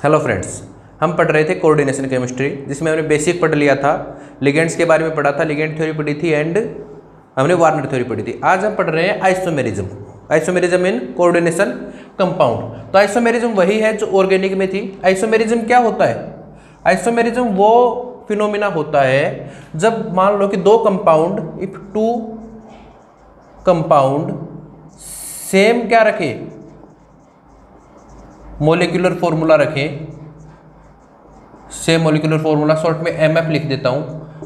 Hello friends, हम पढ़ रहे थे कोऑर्डिनेशन केमिस्ट्री, जिसमें हमने बेसिक पढ़ लिया था, लिगेंड्स के बारे में पढ़ा था, लिगेंड थ्योरी पढ़ी थी एंड हमने वार्नर थ्योरी पढ़ी थी। आज हम पढ़ रहे हैं isomerism, isomerism in coordination compound. तो आइसोमेरिज्म वही है जो ऑर्गेनिक में थी। आइसोमेरिज्म क्या होता है? आइसोमेरिज्म वो फिनोमिना होता है जब मान लो कि दो compound, if two compound same क्या रखे, मोलिकुलर फॉर्मूला रखें, सेम मोलिकुलर फॉर्मूला, शॉर्ट में एमएफ लिख देता हूं,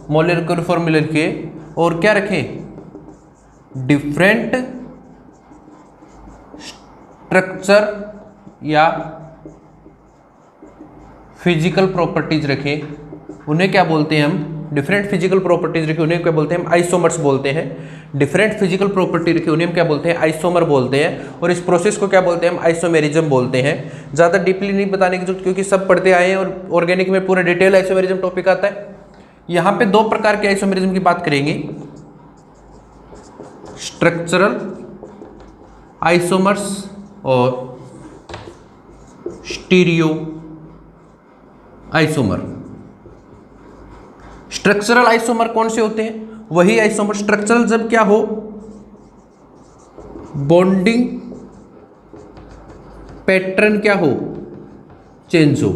मोलिकुलर फॉर्मूला के, और क्या रखें, डिफरेंट स्ट्रक्चर या फिजिकल प्रॉपर्टीज रखें, उन्हें क्या बोलते हैं हम? डिफरेंट फिजिकल प्रॉपर्टीज रखे उन्हें क्या बोलते हैं हम? आइसोमर्स बोलते हैं। डिफरेंट फिजिकल प्रॉपर्टी रखे उन्हें हम क्या बोलते हैं? आइसोमर बोलते हैं। और इस प्रोसेस को क्या बोलते हैं हम? आइसोमेरिज्म बोलते हैं। ज़्यादा डीपली नहीं बताने की जरूरत, क्योंकि सब पढ़ते आए हैं और ऑर्गेनिक में पूरा डिटेल आइसोमेरिज्म टॉपिक आता है। यहाँ पे दो प्रकार के आइसोमेरिज्म की बात करेंगे, स्ट्रक्चरल आइसोमर्स और स्टीरियो आइसोमर। स्ट्रक्चरल आइसोमर कौन से होते हैं? वही आइसोमर, स्ट्रक्चरल जब क्या हो, बॉन्डिंग पैटर्न क्या हो, चेंज हो।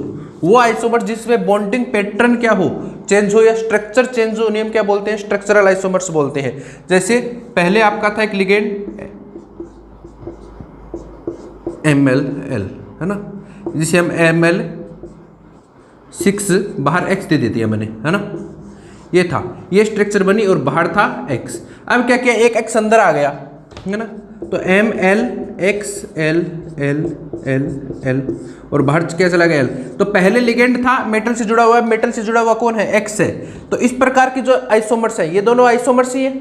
वो आइसोमर जिसमें बॉन्डिंग पैटर्न क्या हो, चेंज हो, या स्ट्रक्चर चेंज हो, उन्हें हम क्या बोलते हैं? स्ट्रक्चरल आइसोमर्स बोलते हैं। जैसे पहले आपका था एक लिगेंड MlL, है ना, जिसे हम Ml6 बाहर X दे देती है मैंने, है ना, ये था, ये स्ट्रक्चर बनी और बाहर था X। अब क्या किया, एक X अंदर आ गया, है ना, तो MlXLLL और बाहर क्या चला गया L। तो पहले लिगेंड था, मेटल से जुड़ा हुआ है, मेटल से जुड़ा हुआ कौन है? X है। तो इस प्रकार की जो आइसोमर्स है, ये दोनों आइसोमर्स ही है,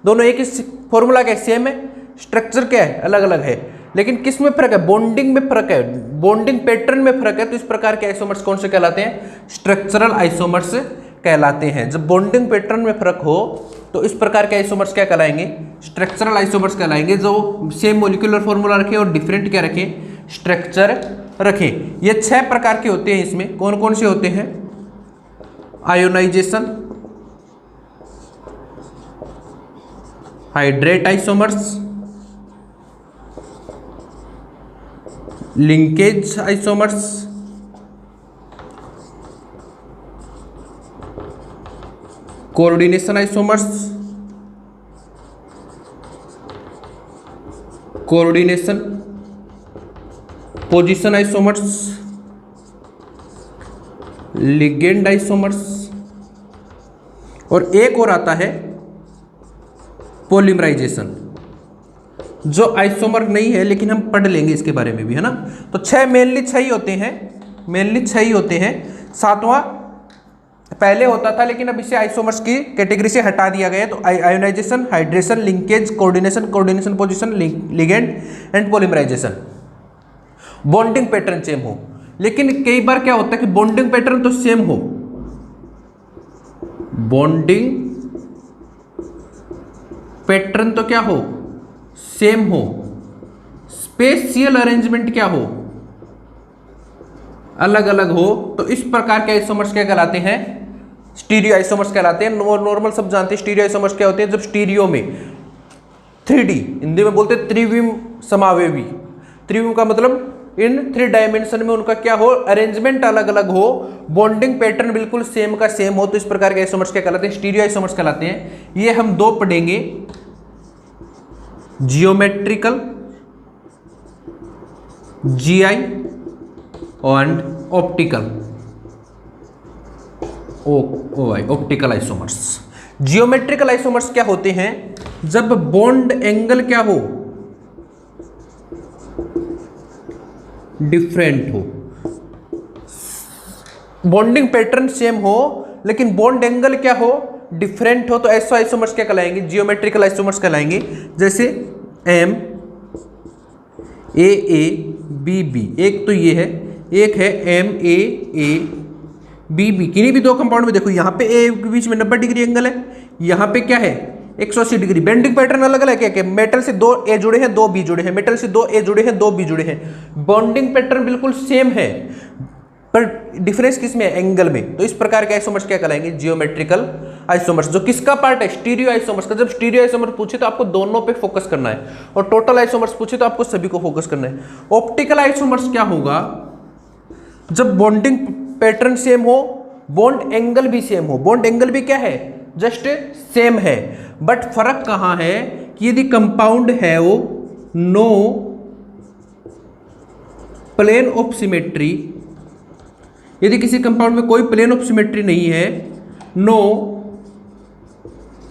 दोनों एक ही फॉर्मूला का सेम है, स्ट्रक्चर क्या है? अलग अलग है, लेकिन किस में फर्क है? बॉन्डिंग में फर्क है, बॉन्डिंग पैटर्न में फर्क है। तो इस प्रकार के आइसोमर्स कौन से कहलाते हैं? स्ट्रक्चरल आइसोमर्स कहलाते हैं। जब बॉन्डिंग पैटर्न में फर्क हो तो इस प्रकार के आइसोमर्स क्या कहलाएंगे? स्ट्रक्चरल आइसोमर्स कहलाएंगे, जो सेम मोलिकुलर फॉर्मूला रखें और डिफरेंट क्या रखें? स्ट्रक्चर रखें। ये 6 प्रकार के होते हैं। इसमें कौन कौन से होते हैं? Ionization, hydrate isomers, linkage isomers, coordination isomers, coordination position isomers, ligand isomers, और एक और आता है पॉलीमराइजेशन, जो आइसोमर नहीं है लेकिन हम पढ़ लेंगे इसके बारे में भी, है ना। तो 6 मेनली 6 ही होते हैं, मेनली 6 ही होते हैं। 7वां पहले होता था, लेकिन अब इसे आइसोमर्स की कैटेगरी से हटा दिया गया है। तो ionization, hydration, linkage, coordination, coordination position, ligand and polymerization. Bonding pattern same हो, लेकिन कई बार क्या होता है कि बॉन्डिंग पैटर्न तो सेम हो, बॉन्डिंग पैटर्न तो क्या हो? सेम हो, स्पेशियल अरेंजमेंट क्या हो? अलग अलग हो। तो इस प्रकार के आइसोमर्स क्या कहलाते हैं? स्टीरियो आइसोमर्स कहलाते हैं। नॉर्मल सब जानते हैं स्टीरियो आइसोमर्स क्या होते हैं। जब स्टीरियो में 3D, हिंदी में बोलते हैं त्रिविम समावेवी, त्रिविम का मतलब इन 3 डायमेंशन में उनका क्या हो? अरेंजमेंट अलग अलग हो, बॉन्डिंग पैटर्न बिल्कुल सेम का सेम हो। तो इस प्रकार के आइसोमर्स क्या कहलाते हैं? स्टीरियो आइसोमर्स कहलाते हैं। ये हम 2 पढ़ेंगे, geometrical GI and optical optical isomers. Geometrical isomers क्या होते हैं? जब बॉन्ड एंगल क्या हो? डिफरेंट हो, बॉन्डिंग पैटर्न सेम हो लेकिन बॉन्ड एंगल क्या हो? डिफरेंट हो। तो ऐसे आइसोमर्स क्या कहलाएंगे? जियोमेट्रिकल आइसोमर्स कहलाएंगे। जैसे MAABB, एक तो ये है, एक है MAABB। किन्हीं भी 2 कंपाउंड में देखो, यहाँ पे A के बीच में 90 डिग्री एंगल है, यहाँ पे क्या है? 180 डिग्री। बेंडिंग पैटर्न अलग अलग है क्या? मेटल से 2 ए जुड़े हैं 2 बी जुड़े हैं, मेटल से 2 ए जुड़े हैं 2 बी जुड़े हैं। बॉन्डिंग पैटर्न बिल्कुल सेम है, पर डिफरेंस किस में है, एंगल में। तो इस प्रकार के आइसोमर्स क्या कहलाएंगे, जियोमेट्रिकल आइसोमर्स। जो किसका पार्ट है, स्टीरियो आइसोमर्स का। जब स्टीरियो आइसोमर पूछे तो आपको दोनों पे फोकस करना है, और टोटल आइसोमर्स पूछे तो आपको सभी को फोकस करना है। ऑप्टिकल आइसोमर्स क्या होगा, जब बॉन्डिंग पैटर्न सेम हो, बॉन्ड एंगल भी सेम हो। बॉन्ड एंगल भी क्या है, जस्ट सेम है, बट फर्क कहां है कि यदि कंपाउंड है वो नो प्लेन ऑफ सिमेट्री, यदि किसी कंपाउंड में कोई प्लेन ऑफ सिमेट्री नहीं है, नो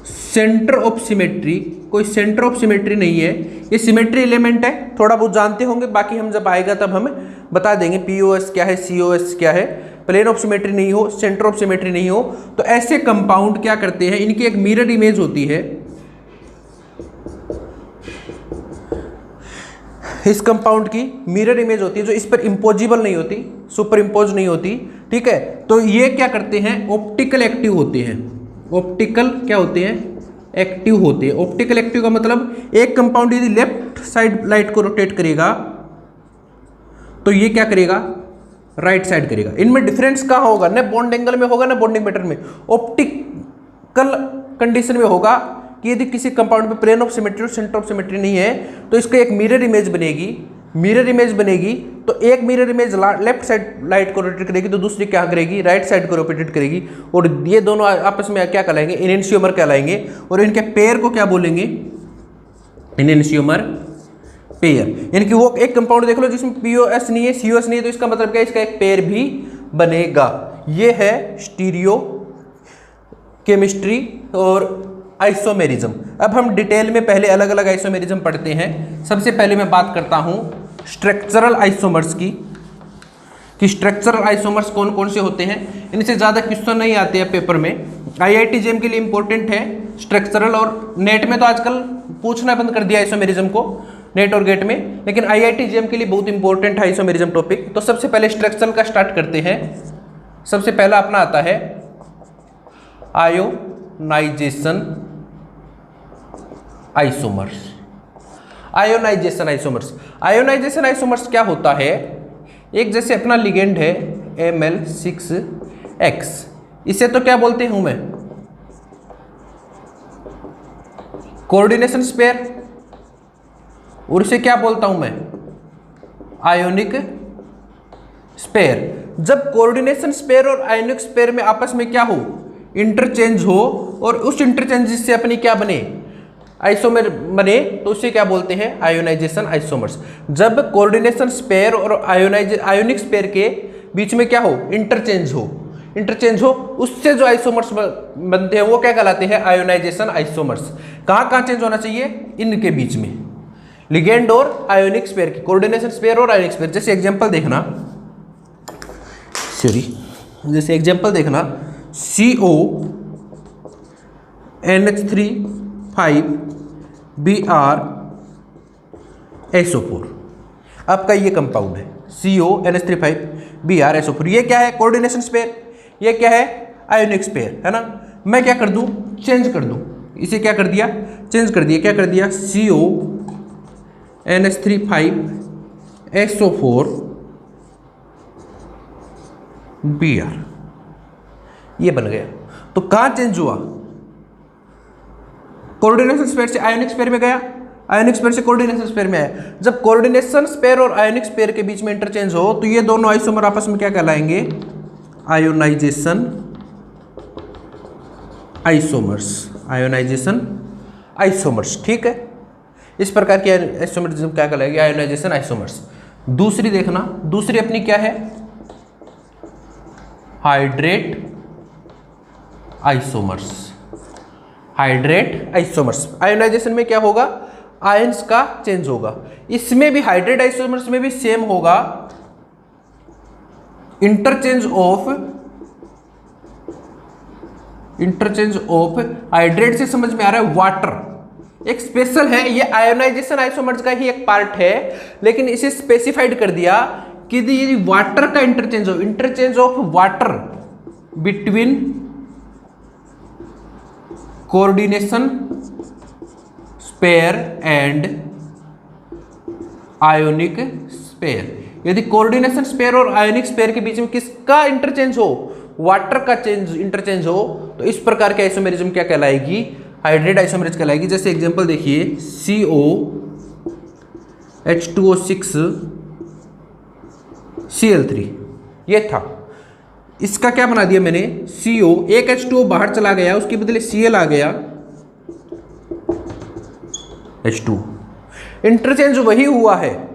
सेंटर ऑफ सिमेट्री, कोई सेंटर ऑफ सिमेट्री नहीं है, ये सिमेट्री एलिमेंट है, थोड़ा बहुत जानते होंगे, बाकी हम जब आएगा तब हम बता देंगे पीओएस क्या है, सीओएस क्या है। प्लेन ऑफ सिमेट्री नहीं हो, सेंटर ऑफ सिमेट्री नहीं हो, तो ऐसे कंपाउंड क्या करते हैं, इनकी एक मिरर इमेज होती है। इस कंपाउंड की मिरर इमेज होती है जो इस पर इंपोजिबल नहीं होती, सुपर इंपोज नहीं होती, ठीक है। तो ये क्या करते हैं, ऑप्टिकल एक्टिव होते हैं। ऑप्टिकल क्या होते हैं, एक्टिव होते हैं। ऑप्टिकल एक्टिव का मतलब एक कंपाउंड यदि लेफ्ट साइड लाइट को रोटेट करेगा तो ये क्या करेगा, राइट साइड करेगा। इनमें डिफरेंस कहाँ होगा, न बॉन्ड एंगल में होगा, न बॉन्डिंग पैटर्न में। ऑप्टिकल कंडीशन में होगा कि यदि किसी कंपाउंड में प्लेन ऑफ सिमेट्री और सेंटर ऑफ सिमेट्री नहीं है तो इसका एक मिरर इमेज बनेगी। मिरर इमेज बनेगी तो एक mirror image left side light को रोटेट करेगी तो दूसरी क्या करेगी, राइट साइड को रोटेट करेगी, और ये दोनों आपस में क्या कहलाएंगे, एनेंशियोमर कहलाएंगे। और इनके पेयर को क्या बोलेंगे, एनेंशियोमर पेयर। यानी कि वो एक कंपाउंड देख लो जिसमें पीओएस नहीं है, सीओएस नहीं है, तो इसका मतलब क्या है, इसका एक पेयर भी बनेगा। ये है स्टीरियो केमिस्ट्री और आइसोमेरिज्म। अब हम डिटेल में पहले अलग अलग आइसोमेरिज्म पढ़ते हैं। सबसे पहले मैं बात करता हूं स्ट्रक्चरल आइसोमर्स की, कि स्ट्रक्चरल आइसोमर्स कौन कौन से होते हैं। इनसे ज़्यादा क्वेश्चन नहीं आते हैं पेपर में, आईआईटी जेम के लिए इंपॉर्टेंट है स्ट्रक्चरल, और नेट में तो आजकल पूछना बंद कर दिया आइसोमेरिज्म को, नेट और गेट में, लेकिन आईआईटी जेम के लिए बहुत इंपॉर्टेंट है आइसोमेरिज्म टॉपिक। तो सबसे पहले स्ट्रक्चरल का स्टार्ट करते हैं। सबसे पहला अपना आता है ionization isomers. Ionization isomers, ionization isomers क्या होता है, एक जैसे अपना लिगेंड है Ml6X, इसे तो क्या बोलते हूं मैं, कोऑर्डिनेशन स्पेयर, और इसे क्या बोलता हूं मैं, आयोनिक स्पेयर। जब कोऑर्डिनेशन स्पेयर और आयोनिक स्पेयर में आपस में क्या हो, इंटरचेंज हो, और उस इंटरचेंज से अपनी क्या बने, आइसोमर बने, तो उसे क्या बोलते हैं, आयोनाइजेशन आइसोमर्स। जब कोऑर्डिनेशन स्पेयर और आयोनिक स्पेयर के बीच में क्या हो, इंटरचेंज हो, उससे जो आइसोमर्स बनते हैं वो क्या कहलाते हैं, आयोनाइजेशन आइसोमर्स। कहाँ चेंज होना चाहिए, इनके बीच में, लिगेंड और आयोनिक स्पेयर की, कोऑर्डिनेशन स्पेयर और आयोनिक स्पेयर। जैसे एग्जांपल देखना, CO NH3 5Br SO4, आपका ये कंपाउंड है CO NH3 5Br SO4। ये क्या है, कोऑर्डिनेशन स्पेयर, ये क्या है, आयोनिक स्पेयर, है ना। मैं क्या कर दूं, चेंज कर दूं, इसे क्या कर दिया, चेंज कर दिया, क्या कर दिया, CO NH3 5SO4 Br, ये बन गया। तो कहां चेंज हुआ, कोऑर्डिनेशन स्पेयर से आयोनिक स्पेयर में गया, आयोनिक स्पेयर से कोऑर्डिनेशन स्पेयर में आया। जब कोऑर्डिनेशन स्पेयर और आयोनिक स्पेयर के बीच में इंटरचेंज हो तो ये दोनों आइसोमर आपस में क्या कहलाएंगे, आयोनाइजेशन आइसोमर्स, आयोनाइजेशन आइसोमर्स, ठीक है। इस प्रकार की आइसोमरिज्म क्या कहलाएगी, आयोनाइजेशन आइसोमर्स। दूसरी देखना, दूसरी अपनी क्या है, hydrate isomers. Hydrate isomers, ionization में क्या होगा, आयंस का चेंज होगा। इसमें भी हाइड्रेट आइसोमर्स में भी सेम होगा, इंटरचेंज ऑफ हाइड्रेट से समझ में आ रहा है वाटर, एक स्पेशल है, ये आयोनाइजेशन आइसोमर्स का ही एक पार्ट है, लेकिन इसे स्पेसिफाइड कर दिया कि यदि वाटर का interchange of water between coordination sphere and ionic sphere, यदि कोऑर्डिनेशन स्पेयर और आयोनिक स्पेयर के बीच में किसका इंटरचेंज हो, वाटर का इंटरचेंज हो, तो इस प्रकार की आइसोमेरिज्म क्या कहलाएगी, हाइड्रेट आइसोमेरिज्म कहलाएगी। जैसे एग्जांपल देखिए COH2O6 Cl3 ये था, इसका क्या बना दिया मैंने CO, एक H2O बाहर चला गया, उसके बदले Cl आ गया, H2। इंटरचेंज वही हुआ है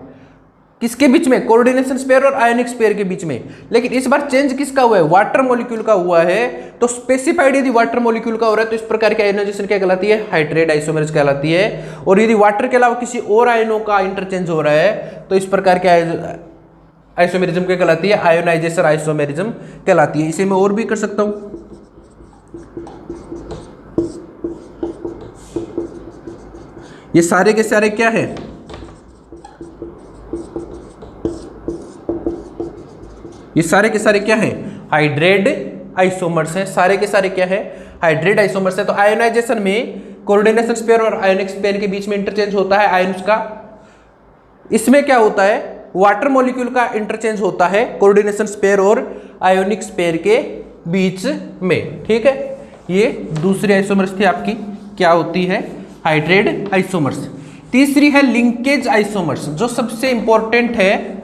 किसके बीच में, कोऑर्डिनेशन स्पेयर और आयोनिक स्पेयर के बीच में, लेकिन इस बार चेंज किसका हुआ है, वाटर मॉलिक्यूल का हुआ है। तो स्पेसिफाइड यदि वाटर मॉलिक्यूल का हो रहा है तो इस प्रकार की आयोनाइजेशन क्या कहलाती है, हाइड्रेट आइसोमेरेज कहलाती है। और यदि वाटर के अलावा किसी और आयनों का इंटरचेंज हो रहा है तो इस प्रकार के आइसोमेरिज्म क्या कहलाती है, आयोनाइजेशन आइसोमेरिज्म कहलाती है। इसे मैं और भी कर सकता हूं, ये सारे के सारे क्या है, ये सारे के सारे क्या है, हाइड्रेट आइसोमर्स हैं, सारे के सारे क्या है, हाइड्रेट आइसोमर्स है। तो आयोनाइजेशन में कोऑर्डिनेशन स्पेयर और आयोनिक स्पेयर के बीच में इंटरचेंज होता है आयन्स का। इसमें क्या होता है, वाटर मॉलिक्यूल का इंटरचेंज होता है कोऑर्डिनेशन स्पेयर और आयोनिक स्पेयर के बीच में, ठीक है। ये दूसरी आइसोमर्स थी आपकी, क्या होती है, हाइड्रेट आइसोमर्स। तीसरी है लिंकेज आइसोमर्स, जो सबसे इंपॉर्टेंट है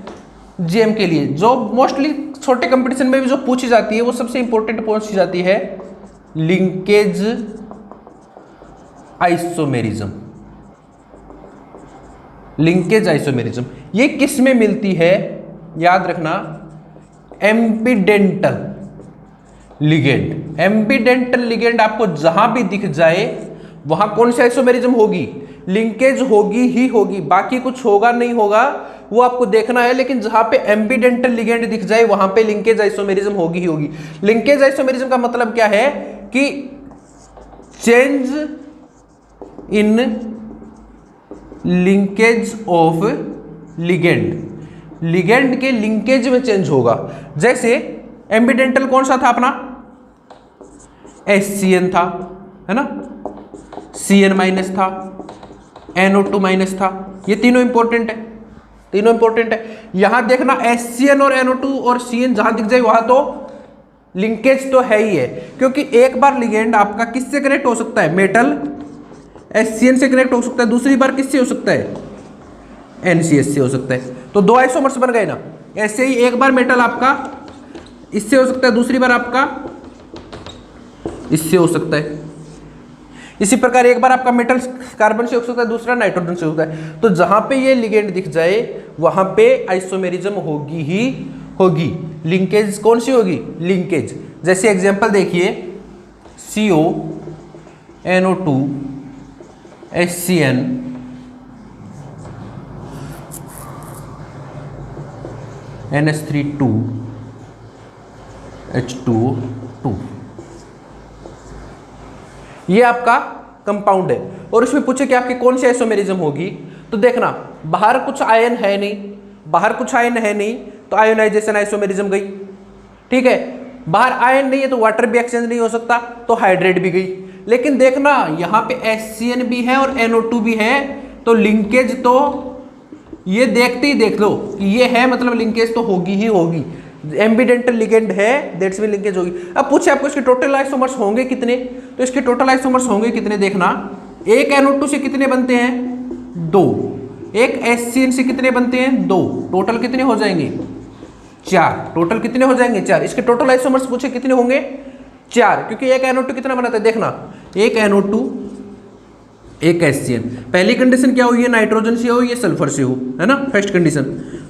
जीएम के लिए, जो मोस्टली छोटे कंपटीशन में भी जो पूछी जाती है, वो सबसे इंपॉर्टेंट पूछी जाती है, लिंकेज आइसोमेरिज्म। लिंकेज आइसोमेरिज्म ये किस में मिलती है, याद रखना, एम्पीडेंटल लिगेंड। एम्पीडेंटल लिगेंड आपको जहां भी दिख जाए वहां कौन सी आइसोमेरिज्म होगी, लिंकेज होगी ही होगी, बाकी कुछ होगा नहीं होगा वो आपको देखना है, लेकिन जहां पे एम्पीडेंटल लिगेंड दिख जाए वहां पे लिंकेज आइसोमेरिज्म होगी ही होगी। लिंकेज आइसोमेरिज्म का मतलब क्या है कि change in linkage of ligand, ligand के लिंकेज में चेंज होगा। जैसे एम्पीडेंटल कौन सा था अपना, HCN था, है ना, CN माइनस था, NO2 माइनस था, ये तीनों इंपॉर्टेंट है, तीनों इंपॉर्टेंट है। यहां देखना HCN और NO2 और CN जहां दिख जाए वहां तो लिंकेज तो है ही है, क्योंकि एक बार लिगेंड आपका किससे कनेक्ट हो सकता है, मेटल HCN से कनेक्ट हो सकता है, दूसरी बार किससे हो सकता है, NCS से हो सकता है। तो दो आइसोमर्स बन गए ना। ऐसे ही एक बार मेटल आपका इससे हो सकता है, दूसरी बार आपका इससे हो सकता है। इसी प्रकार एक बार आपका मेटल कार्बन से हो सकता है, दूसरा नाइट्रोजन से होता है। तो जहां पे ये लिगेंड दिख जाए वहां पे आइसोमेरिज्म होगी ही होगी। लिंकेज कौन सी होगी, लिंकेज। जैसे एग्जांपल देखिए CO NO2 HCN NH3 H2O2, ये आपका कंपाउंड है। और इसमें पूछे कि आपकी कौन सी आइसोमेरिज्म होगी, तो देखना बाहर कुछ आयन है नहीं, बाहर कुछ आयन है नहीं तो आयोनाइजेशन आइसोमेरिज्म गई, ठीक है। बाहर आयन नहीं है तो वाटर भी एक्सचेंज नहीं हो सकता तो हाइड्रेट भी गई। लेकिन देखना यहाँ पे HCN भी है और NO2 भी है, तो लिंकेज तो ये देखते ही देख लो कि ये है, मतलब लिंकेज तो होगी ही होगी। एम्बीडेंटल लिगेंड है, दैट्स मीन लिंकेज होगी। अब पूछे आपको इसके टोटल आइसोमर्स होंगे कितने, तो इसके टोटल आइसोमर्स होंगे कितने, देखना एक NO2 से कितने बनते हैं, 2, एक HCN से कितने बनते हैं, 2, टोटल कितने हो जाएंगे, 4, टोटल कितने हो जाएंगे, 4। इसके टोटल आइसोमर्स पूछे कितने होंगे, 4, क्योंकि एक NO2 कितना बनाता है, देखना एक NO2 एक HCN। पहली कंडीशन क्या हुई है, नाइट्रोजन से हो ये सल्फर से हो, है ना, फर्स्ट कंडीशन।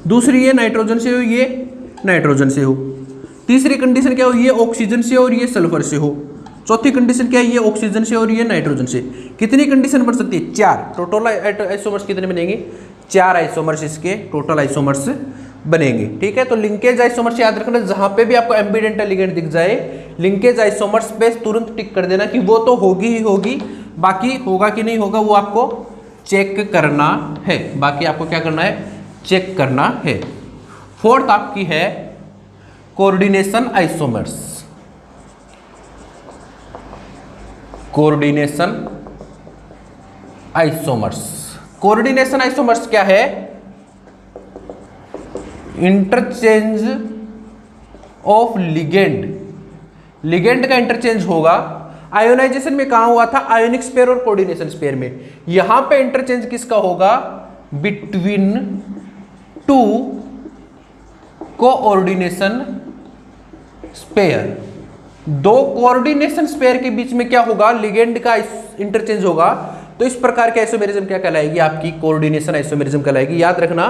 दूसरी ये नाइट्रोजन से हो ये नाइट्रोजन से हो। तीसरी कंडीशन क्या हो, ये ऑक्सीजन से और ये सल्फर से हो। चौथी कंडीशन क्या है, ये ऑक्सीजन से और ये नाइट्रोजन से। कितनी कंडीशन बन सकती है, 4। टोटल आइसोमर्स कितने बनेंगे, 4 आइसोमर्स इसके टोटल आइसोमर्स बनेंगे, ठीक है। तो लिंकेज आइसोमर्स याद रखना, जहां पे भी आपको एम्बीडेंटल लिगेंड दिख जाए लिंकेज आइसोमर्स पे तुरंत टिक कर देना कि वो तो होगी ही होगी, बाकी होगा कि नहीं होगा वो आपको चेक करना है, बाकी आपको क्या करना है, चेक करना है। फोर्थ आपकी है coordination isomers. Coordination isomers, coordination isomers क्या है, इंटरचेंज ऑफ लिगेंड, लिगेंड का इंटरचेंज होगा। आयोनाइजेशन में कहां हुआ था? आयोनिक स्पेयर और कोऑर्डिनेशन स्पेयर में। यहां पे इंटरचेंज किसका होगा? Between two coordination sphere. दो कोऑर्डिनेशन स्पेयर के बीच में क्या होगा? लिगेंड का इंटरचेंज होगा। तो इस प्रकार के आइसोमेरिज्म क्या कहलाएगी? आपकी कोऑर्डिनेशन आइसोमेरिज्म कहलाएगी। याद रखना,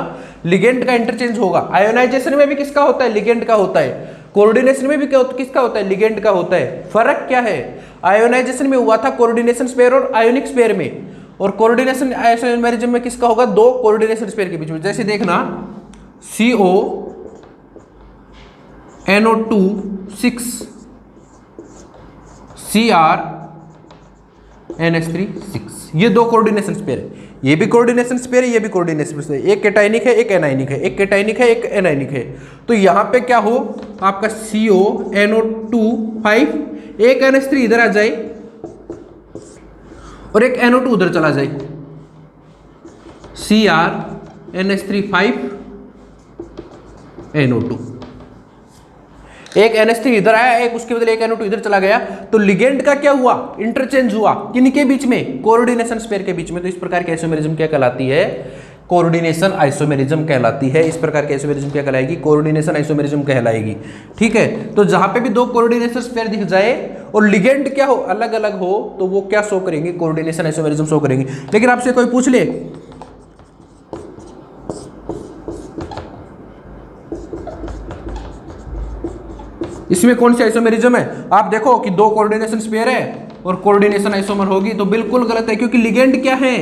लिगेंड का इंटरचेंज होगा। आयोनाइजेशन में भी किसका होता है? लिगेंड का होता है। कोऑर्डिनेशन में भी किसका होता है? लिगेंड का होता है। फर्क क्या है? आयोनाइजेशन में हुआ था कोऑर्डिनेशन स्पेयर और आयोनिक स्पेयर में, और कोऑर्डिनेशन आइसोमेरिज्म में किसका होगा? दो कोऑर्डिनेशन स्पेयर के बीच में। जैसे देखना, CO NO2 6 Cr NH3 6, ये दो कोऑर्डिनेशन स्पेयर है। ये भी कोऑर्डिनेशन स्पेयर है, ये भी कोऑर्डिनेशन स्पेयर है। एक कैटायनिक है, एक एनायनिक है, एक कैटायनिक है, एक एनायनिक है। तो यहां पे क्या हो? आपका CO NO2 5, एक NH3 इधर आ जाए और एक NO2 उधर चला जाए। Cr NH3 5 NO2, एक NH3 इधर आया, एक उसके बदले एक NO2 इधर चला गया। तो लिगेंड का क्या हुआ? इंटरचेंज हुआ। किनके बीच में? कोऑर्डिनेशन स्पेयर के बीच में। तो इस प्रकार की आइसोमेरिज्म क्या कहलाती है? कोऑर्डिनेशन आइसोमेरिज्म कहलाती है। इस प्रकार की आइसोमेरिज्म क्या कहलाएगी? कोऑर्डिनेशन आइसोमेरिज्म कहलाएगी। ठीक है, तो जहां पे भी दो कोऑर्डिनेशन स्पेयर दिख जाए और लिगेंड क्या हो? अलग अलग हो, तो वो क्या शो करेंगे? कोऑर्डिनेशन आइसोमेरिज्म शो करेंगे। लेकिन आपसे कोई पूछ ले, इसमें कौन सी आइसोमेरिज्म है? आप देखो कि दो कोऑर्डिनेशन स्पेयर है और कोऑर्डिनेशन आइसोमर होगी, तो बिल्कुल गलत है, क्योंकि लिगेंड क्या है?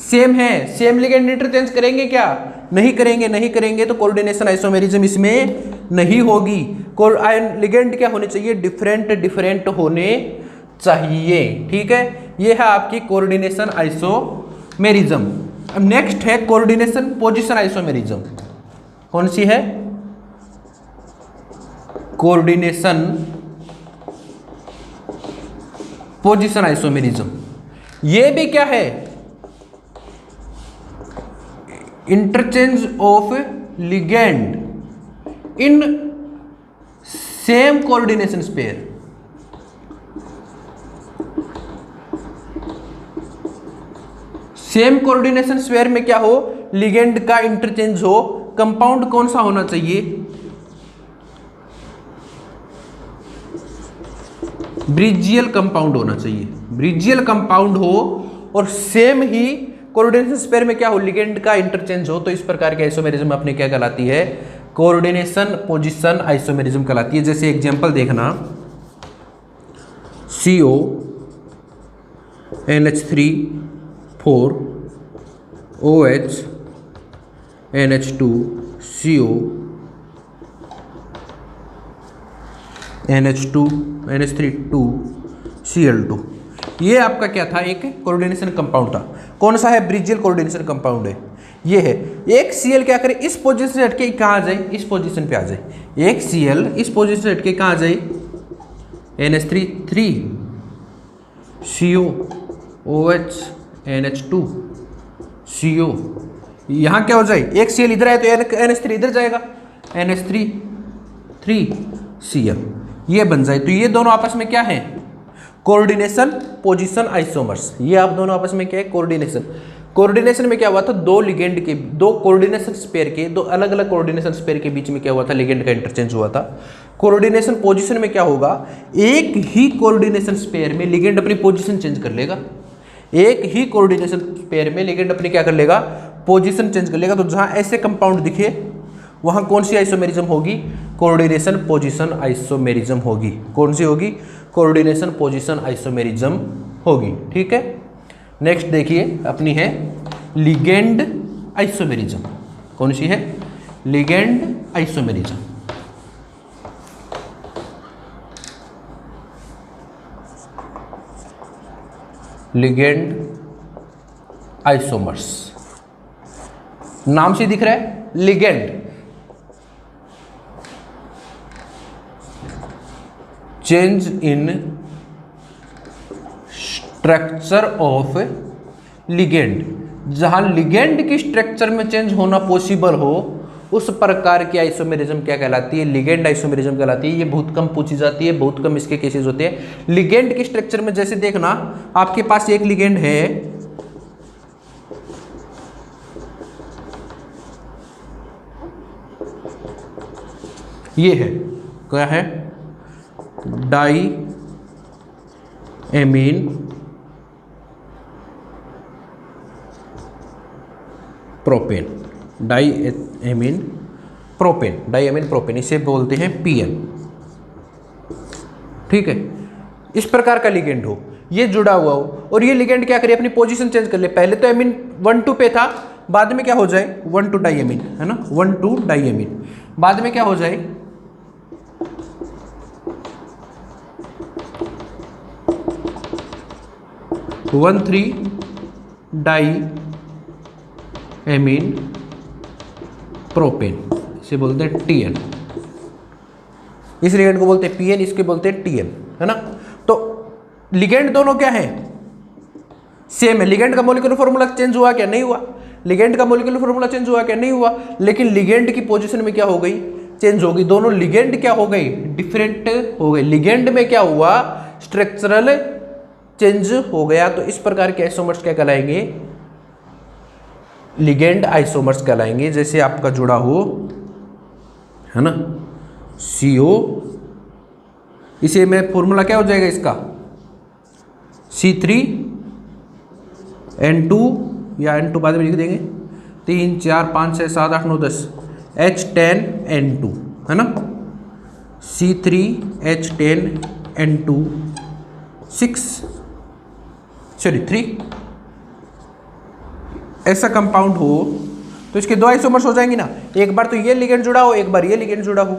सेम है। सेम लिगेंड इंटरचेंज करेंगे क्या? नहीं करेंगे। नहीं करेंगे तो कोऑर्डिनेशन आइसोमेरिज्म इसमें नहीं होगी। लिगेंड क्या होने चाहिए? डिफरेंट डिफरेंट होने चाहिए। ठीक है, ये है आपकी कोऑर्डिनेशन आइसोमेरिज्म। अब नेक्स्ट है कोऑर्डिनेशन पोजीशन आइसोमेरिज्म। कौन सी है? Coordination position isomerism. ये भी क्या है? Interchange of ligand in same coordination sphere. Same coordination sphere में क्या हो? लिगेंड का इंटरचेंज हो। कंपाउंड कौन सा होना चाहिए? ब्रिजियल कंपाउंड होना चाहिए। ब्रिजियल कंपाउंड हो और सेम ही कोऑर्डिनेशन स्पेयर में क्या हो? लिगेंड का इंटरचेंज हो। तो इस प्रकार के आइसोमेरिज्म अपने क्या कहलाती है? कोऑर्डिनेशन पोजीशन आइसोमेरिज्म कहलाती है। जैसे एग्जांपल देखना, CO NH3 4 OH NH2 CO NH2 NH3 2 Cl2, ये आपका क्या था? एक कोऑर्डिनेशन कंपाउंड था। कौन सा है? ब्रिजियल कोऑर्डिनेशन कंपाउंड है। ये है। एक Cl क्या करे? इस पोजीशन से हटके कहाँ आ जाए? इस पोजीशन पे आ जाए। एक Cl इस पोजीशन से हटके कहाँ आ जाए? NH3 3 CO OH NH2 CO, यहाँ क्या हो जाए? एक Cl इधर आए तो NH3 इधर जाएगा, NH3 3 Cl, ये बन जाए। तो ये दोनों आपस में क्या है? Coordination position isomers. ये आप दोनों आपस में क्या है? कोऑर्डिनेशन। कोऑर्डिनेशन में क्या हुआ था? दो लिगेंड के, दो कोऑर्डिनेशन स्पेयर के, दो अलग अलग कोऑर्डिनेशन स्पेयर के बीच में क्या हुआ था? लिगेंड का इंटरचेंज हुआ था। कोऑर्डिनेशन पोजीशन में क्या होगा? एक ही कोऑर्डिनेशन स्पेयर में लिगेंड अपनी पोजीशन चेंज कर लेगा। एक ही कोऑर्डिनेशन स्पेयर में लिगेंड अपनी क्या कर लेगा? पोजीशन चेंज कर लेगा। तो जहां ऐसे कंपाउंड दिखे वहां कौन सी आइसोमेरिज्म होगी? कोऑर्डिनेशन पोजीशन आइसोमेरिज्म होगी। कौन सी होगी? कोऑर्डिनेशन पोजीशन आइसोमेरिज्म होगी। ठीक है, नेक्स्ट देखिए अपनी है लिगेंड आइसोमेरिज्म। कौन सी है? Ligand isomerism. लिगेंड आइसोमर्स, नाम से दिख रहा है ligand, change in structure of ligand. जहां लिगेंड की स्ट्रक्चर में चेंज होना पॉसिबल हो उस प्रकार की आइसोमेरिज्म क्या कहलाती है, लिगेंड आइसोमेरिज्म कहलाती है। ये बहुत कम पूछी जाती है, बहुत कम इसके केसेस होते हैं। लिगेंड के स्ट्रक्चर में जैसे देखना, आपके पास एक लिगेंड है, ये है, क्या है, di amine propane, di amine propane, इसे बोलते हैं पीएन। ठीक है, इस प्रकार का लिगेंड हो, ये जुड़ा हुआ हो, और ये लिगेंड क्या करे, अपनी पोजीशन चेंज कर ले। पहले तो एमीन 1,2 पे था, बाद में क्या हो जाए 1,2 डाईएमीन, है ना, 1,2 डाईएमीन, बाद में क्या हो जाए 1,3 डाई एमीन प्रोपेन, इसे बोलते हैं टीएन। इस लिगेंड को बोलते हैं पीएन, इसके बोलते हैं टीएन, है ना। तो लिगेंड दोनों क्या है, सेम है। लिगेंड का मॉलिक्यूलर फॉर्मूला चेंज हुआ क्या, नहीं हुआ। लिगेंड का मॉलिक्यूलर फॉर्मूला चेंज हुआ क्या, नहीं हुआ। लेकिन लिगेंड की पोजीशन में क्या हो गई, चेंज हो गई। दोनों लिगेंड क्या हो गई, डिफरेंट हो गए। लिगेंड में क्या हुआ, स्ट्रक्चरल चेंज हो गया। तो इस प्रकार के आइसोमर्स क्या कहलाएंगे, लिगेंड आइसोमर्स कहलाएंगे। जैसे आपका जुड़ा हो, है ना, CO, इसे में फॉर्मूला क्या हो जाएगा इसका, C3N2, या N2 बाद में लिख देंगे, 3 4 5 6 7 8 9 10, H10N2, है ना, C3H10N2 3 ऐसा कंपाउंड हो तो इसके दो आइसोमर्स हो जाएंगे ना। एक बार तो ये लिगेंड जुड़ा हो, एक बार ये लिगेंड जुड़ा हो।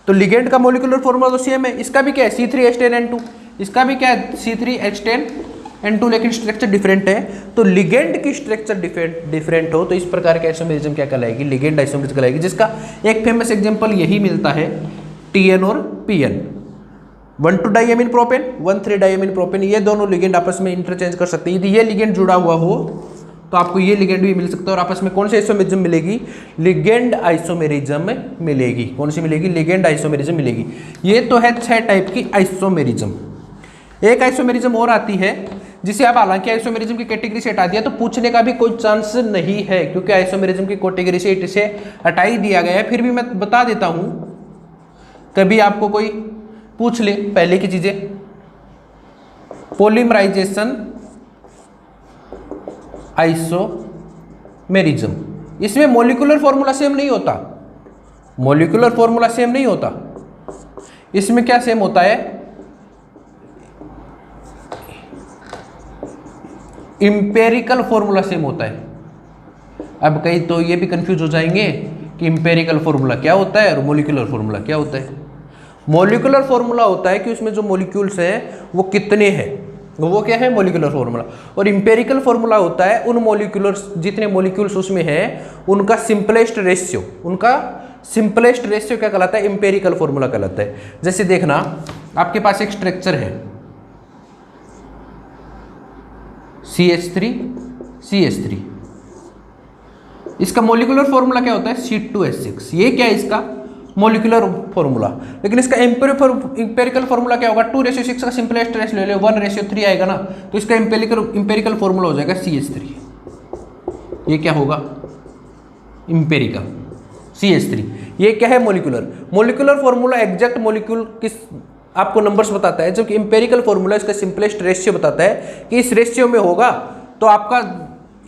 तो लिगेंड का मॉलिक्यूलर फॉर्मूला तो सेम है, इसका भी क्या है C3H10N2, इसका भी क्या है C3H10N2, लेकिन स्ट्रक्चर डिफरेंट है। तो लिगेंड की स्ट्रक्चर डिफरेंट हो तो इस प्रकार के आइसोमेरिज्म क्या कहलाएगी, लिगेंड आइसोमेरिज्म कहलाएगी। जिसका एक फेमस एग्जांपल यही मिलता है, TN और PN, 1,2 डाईएमीन प्रोपेन, 1,3 डाईएमीन प्रोपेन, ये दोनों लिगेंड आपस में इंटरचेंज कर सकते हैं। यदि ये लिगेंड जुड़ा हुआ हो तो आपको ये लिगेंड भी मिल सकता है, और आपस में कौन सी आइसोमेरिज्म मिलेगी, लिगेंड आइसोमेरिज्म मिलेगी। कौन सी मिलेगी, लिगेंड आइसोमेरिज्म मिलेगी। ये तो है 6 टाइप की आइसोमेरिज्म। एक आइसोमेरिज्म और आती है जिसे आप हालांकि आइसोमेरिज्म की कैटेगरी से हटा दिया तो पूछने का भी कोई चांस नहीं है, क्योंकि आइसोमेरिज्म की कैटेगरी से इसे हटा ही दिया गया है। फिर भी मैं बता देता हूं, कभी आपको कोई पूछ ले पहले की चीजें, पॉलीमराइजेशन आइसोमेरिज्म, इसमें मॉलिक्यूलर फॉर्मूला सेम नहीं होता, मॉलिक्यूलर फॉर्मूला सेम नहीं होता। इसमें क्या सेम होता है, इंपेरिकल फॉर्मूला सेम होता है। अब कहीं तो ये भी कंफ्यूज हो जाएंगे कि इंपेरिकल फॉर्मूला क्या होता है और मॉलिक्यूलर फॉर्मूला क्या होता है। मॉलिक्यूलर फॉर्मूला होता है कि उसमें जो मॉलिक्यूल्स हैं वो कितने हैं, वो क्या है, मॉलिक्यूलर फॉर्मूला। और इंपेरिकल फॉर्मूला होता है उन मॉलिक्यूलर्स, जितने मॉलिक्यूल्स उसमें हैं उनका सिंपलेस्ट रेशियो, उनका सिंपलेस्ट रेशियो क्या कहलाता है, इंपेरिकल फॉर्मूला कहलाता है। जैसे देखना, आपके पास एक स्ट्रक्चर है CH3, इसका मॉलिक्यूलर फॉर्मूला क्या होता है, C2H6। ये क्या है इसका मॉलिक्यूलर फॉर्मूला, लेकिन इसका इंपेरिकल फॉर्मूला क्या होगा, 2:6 का सिंपलेस्ट रेशियो ले लो, 1:3 आएगा ना, तो इसका इंपेरिकल फॉर्मूला हो जाएगा CH3। ये क्या होगा, इंपेरिकल CH3। ये क्या है, मॉलिक्यूलर फॉर्मूला एग्जैक्ट मॉलिक्यूल किस आपको नंबर्स बताता है, जबकि इंपेरिकल फॉर्मूला इसका सिंपलेस्ट रेशियो बताता है कि इस रेशियो में होगा तो आपका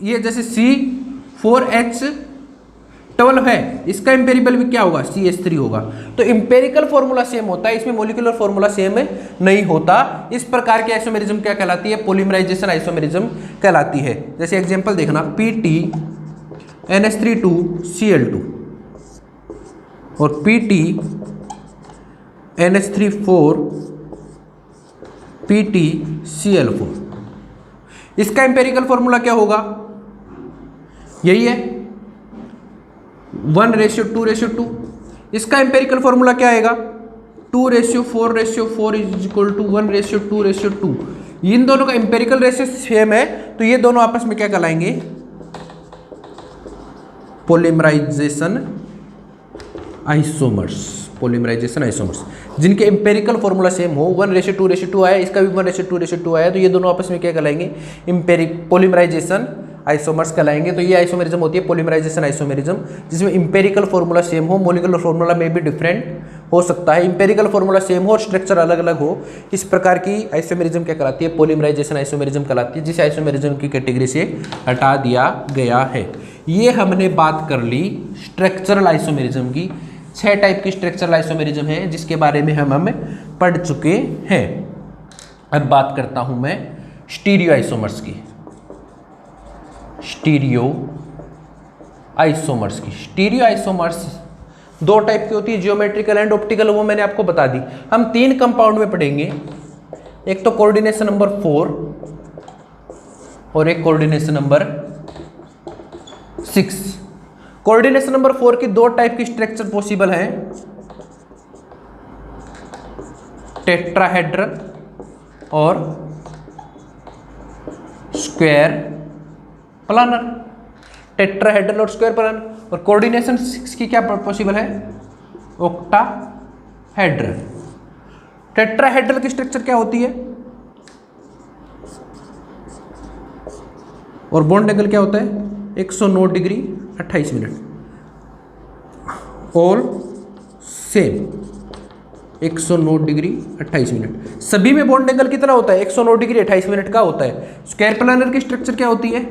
ये जैसे C4H12 है, इसका इंपेरिकल भी क्या होगा, CH3 होगा। तो इंपेरिकल फॉर्मूला सेम होता है, इसमें मॉलिक्यूलर फॉर्मूला सेम नहीं होता। इस प्रकार की आइसोमेरिज्म क्या कहलाती है, पॉलीमराइजेशन आइसोमेरिज्म कहलाती है। जैसे एग्जांपल देखना, PT-NH32Cl2 और PT-NH34PtCl4, इसका इंपेरिकल फॉर्मूला क्या होगा, यही है 1:2:2। इसका इंपेरिकल फॉर्मूला क्या आएगा, 2:4:4 इज इक्वल टू 1:2:2। इन दोनों का इंपेरिकल रेशियो सेम है, तो ये दोनों आपस में क्या कहलाएंगे, पॉलीमराइजेशन आइसोमर्स, पॉलीमराइजेशन आइसोमर्स, जिनके एम्पेरिकल फॉर्मूला सेम हो, 1:2:2 आया, इसका भी 1:2:2 आया, तो ये दोनों आपस में क्या कहलाएंगे, पॉलीमराइजेशन आइसोमर्स कहलाएंगे। तो ये आइसोमेरिज्म होती है पॉलीमराइजेशन आइसोमेरिज्म, जिसमें इंपेरिकल फॉर्मूला सेम हो, मोलिकुलर फॉर्मूला में भी डिफरेंट हो सकता है, इंपेरिकल फॉर्मूला सेम हो और स्ट्रक्चर अलग अलग हो, इस प्रकार की आइसोमेरिज्म क्या कहलाती है, पॉलीमराइजेशन आइसोमेरिज्म कहलाती है, जिसे आइसोमेरिज्म की कैटेगरी से हटा दिया गया है। ये हमने बात कर ली स्ट्रक्चरल आइसोमेरिज्म की। 6 टाइप की स्ट्रक्चरल आइसोमेरिज्म है जिसके बारे में हम पढ़ चुके हैं। अब बात करता हूं मैं स्टीरियो आइसोमर्स की। स्टीरियो आइसोमर्स की, स्टीरियो आइसोमर्स 2 टाइप की होती है, जियोमेट्रिकल एंड ऑप्टिकल, वो मैंने आपको बता दी। हम 3 कंपाउंड में पढ़ेंगे, एक तो कोऑर्डिनेशन नंबर 4 और एक कोऑर्डिनेशन नंबर 6। कोऑर्डिनेशन नंबर 4 की 2 टाइप की स्ट्रक्चर पॉसिबल है, टेट्राहेड्रल और स्क्वायर प्लानर। टेट्राहेड्रल और स्क्वायर प्लानर। और कोऑर्डिनेशन 6 की क्या पॉसिबल है, ऑक्टाहेड्रल। टेट्राहेड्रल की स्ट्रक्चर क्या होती है और बॉन्ड एंगल क्या होता है, 109 degree 28 minute, all same 109 degree 28 minute. सभी में बॉन्ड एंगल कितना होता है, 109 डिग्री 28 मिनट का होता है। स्क्वायर प्लानर की स्ट्रक्चर क्या होती है,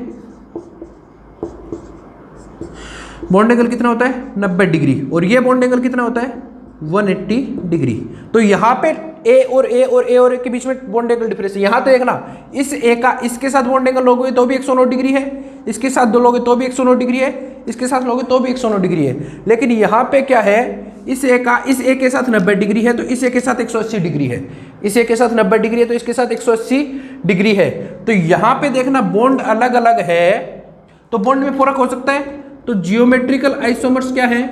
बॉन्ड एंगल कितना होता है, 90 डिग्री, और ये बॉन्ड एंगल कितना होता है, 180 डिग्री। तो यहाँ पे ए और ए और ए और ए के बीच में बॉन्ड एंगल डिफरेंस है। यहाँ तो देखना, इस ए का इसके साथ बॉन्ड एंगल लोगे तो भी 109 डिग्री है, इसके साथ दो लोगे तो भी 109 डिग्री है, इसके साथ लोगे तो भी 109 डिग्री है। लेकिन यहाँ पे क्या है, इस ए का इस ए के साथ 90 डिग्री है तो इस ए के साथ 180 डिग्री है, इस ए के साथ 90 डिग्री है तो इसके साथ 180 डिग्री है। तो यहाँ पे देखना बॉन्ड अलग अलग है तो बॉन्ड में फर्क हो सकता है। तो जियोमेट्रिकल आइसोमर्स क्या है,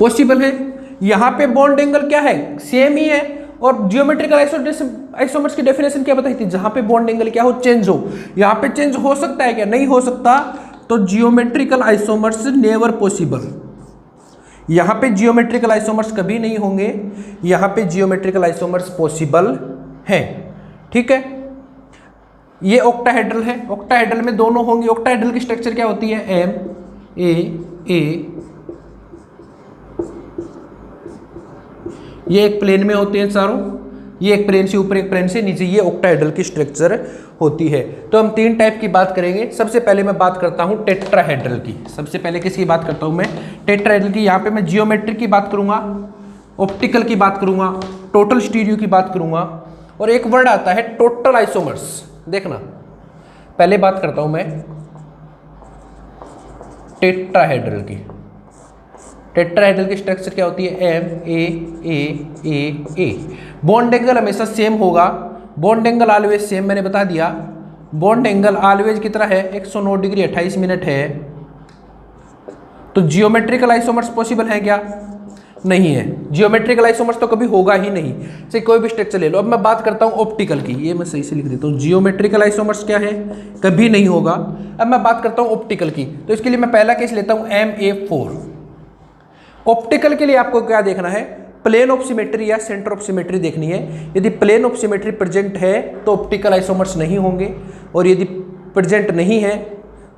पॉसिबल है। यहां पे बॉन्ड एंगल क्या है, सेम ही है। और जियोमेट्रिकल आइसोमर्स की डेफिनेशन क्या बताई थी, जहां पे बॉन्ड एंगल क्या हो, चेंज हो। यहां पे चेंज हो सकता है क्या, नहीं हो सकता। तो जियोमेट्रिकल आइसोमर्स नेवर पॉसिबल। यहां पे जियोमेट्रिकल आइसोमर्स कभी नहीं होंगे, यहां पे जियोमेट्रिकल आइसोमर्स पॉसिबल है। ठीक है, ये ऑक्टाहेड्रल है, ऑक्टाहेड्रल में दोनों होंगे। ऑक्टाहेड्रल की स्ट्रक्चर क्या होती है, एम ए, ये एक प्लेन में होते हैं चारों, ये एक प्लेन से ऊपर एक प्लेन से नीचे, ये ऑक्टाहेड्रल की स्ट्रक्चर होती है। तो हम 3 टाइप की बात करेंगे। सबसे पहले मैं बात करता हूं टेट्राहेड्रल की। सबसे पहले किसकी बात करता हूं मैं, टेट्राहेड्रल की। यहाँ पे मैं जियोमेट्री की बात करूंगा, ऑप्टिकल की बात करूंगा, टोटल स्टीरियो की बात करूंगा, और एक वर्ड आता है टोटल आइसोमर्स। देखना, पहले बात करता हूं मैं टेट्राहेड्रल की। टेट्राहेड्रल की स्ट्रक्चर क्या होती है, एम ए। बॉन्ड एंगल हमेशा सेम होगा, बॉन्ड एंगल ऑलवेज सेम, मैंने बता दिया। बॉन्ड एंगल ऑलवेज कितना है, 109 डिग्री 28 मिनट है। तो जियोमेट्रिकल आइसोमर्स पॉसिबल है क्या, नहीं है। जियोमेट्रिकल आइसोमर्स तो कभी होगा ही नहीं, से कोई भी स्ट्रक्चर ले लो। अब मैं बात करता हूं ऑप्टिकल की, ये मैं सही से लिख देता हूं। जियोमेट्रिकल आइसोमर्स क्या है, कभी नहीं होगा। अब मैं बात करता हूं ऑप्टिकल की, तो इसके लिए मैं पहला केस लेता हूं MA4। ऑप्टिकल के लिए आपको क्या देखना है, प्लेन ऑफ सिमेट्री या सेंटर ऑफ सिमेट्री देखनी है। यदि प्लेन ऑफ सिमेट्री प्रेजेंट है तो ऑप्टिकल आइसोमर्स नहीं होंगे, और यदि प्रेजेंट नहीं है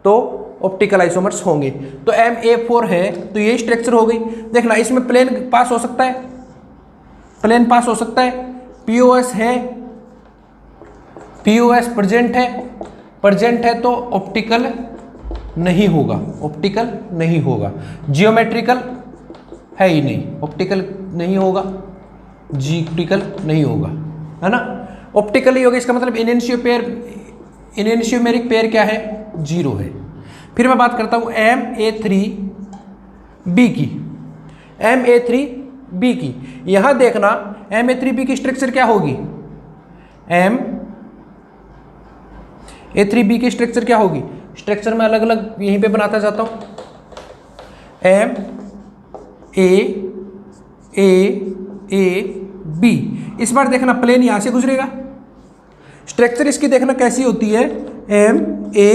तो ऑप्टिकल आइसोमर्स होंगे। तो MA4 है तो ये स्ट्रक्चर हो गई। देखना, इसमें प्लेन पास हो सकता है, प्लेन पास हो सकता है, POS है, POS प्रेजेंट है तो ऑप्टिकल नहीं होगा, ऑप्टिकल नहीं होगा। जियोमेट्रिकल है ही नहीं, ऑप्टिकल नहीं होगा, जियोमेट्रिकल नहीं होगा, है ना। ऑप्टिकल ही होगा, इसका मतलब इनेंशियोमेरिक पेयर क्या है, 0 है। फिर मैं बात करता हूं MA3B की। MA3B की, यहां देखना MA3B की स्ट्रक्चर क्या होगी, MA3B की स्ट्रक्चर क्या होगी। स्ट्रक्चर में अलग अलग यहीं पे बनाता जाता हूं। MA3B, इस बार देखना प्लेन यहां से गुजरेगा। स्ट्रक्चर इसकी देखना कैसी होती है, MA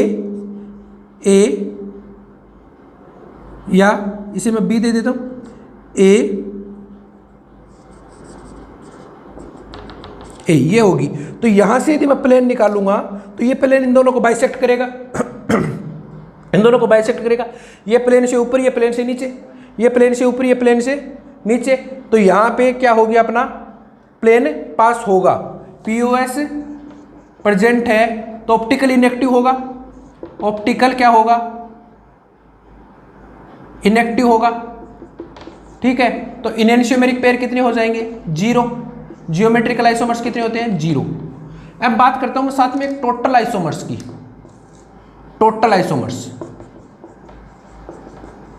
या इसे मैं बी दे देता हूँ, ए ये होगी। तो यहां से यदि मैं प्लेन निकालूंगा तो ये प्लेन इन दोनों को बाइसेक्ट करेगा इन दोनों को बाइसेक्ट करेगा। ये प्लेन से ऊपर, ये प्लेन से नीचे, ये प्लेन से ऊपर, ये प्लेन से नीचे। तो यहां पे क्या हो गया, अपना प्लेन पास होगा। पीओएस प्रेजेंट है तो ऑप्टिकल इनएक्टिव होगा। ऑप्टिकल क्या होगा, इनएक्टिव होगा। ठीक है, तो इनएंशियोमेरिक पेयर कितने हो जाएंगे, 0। जियोमेट्रिकल आइसोमर्स कितने होते हैं, 0। अब बात करता हूं साथ में एक टोटल आइसोमर्स की। टोटल आइसोमर्स,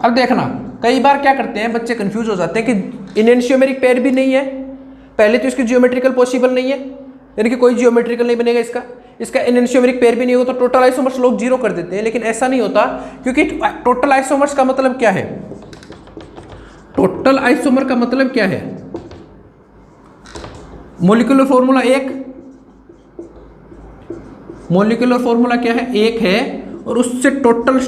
अब देखना कई बार क्या करते हैं बच्चे, कंफ्यूज हो जाते हैं कि इनएंशियोमेरिक पेयर भी नहीं है, पहले तो इसकी जियोमेट्रिकल पॉसिबल नहीं है, यानी कि कोई जियोमेट्रिकल नहीं बनेगा इसका इनएंशियोमेरिक पेयर भी नहीं होगा, तो टोटल आइसोमर्स लोग 0 कर देते हैं। लेकिन ऐसा नहीं होता, क्योंकि टोटल आइसोमर्स का मतलब क्या है, टोटल आइसोमर का मतलब क्या है, मॉलिक्यूलर फॉर्मूला मॉलिक्यूलर फॉर्मूला क्या है, 1 है, और उससे टोटल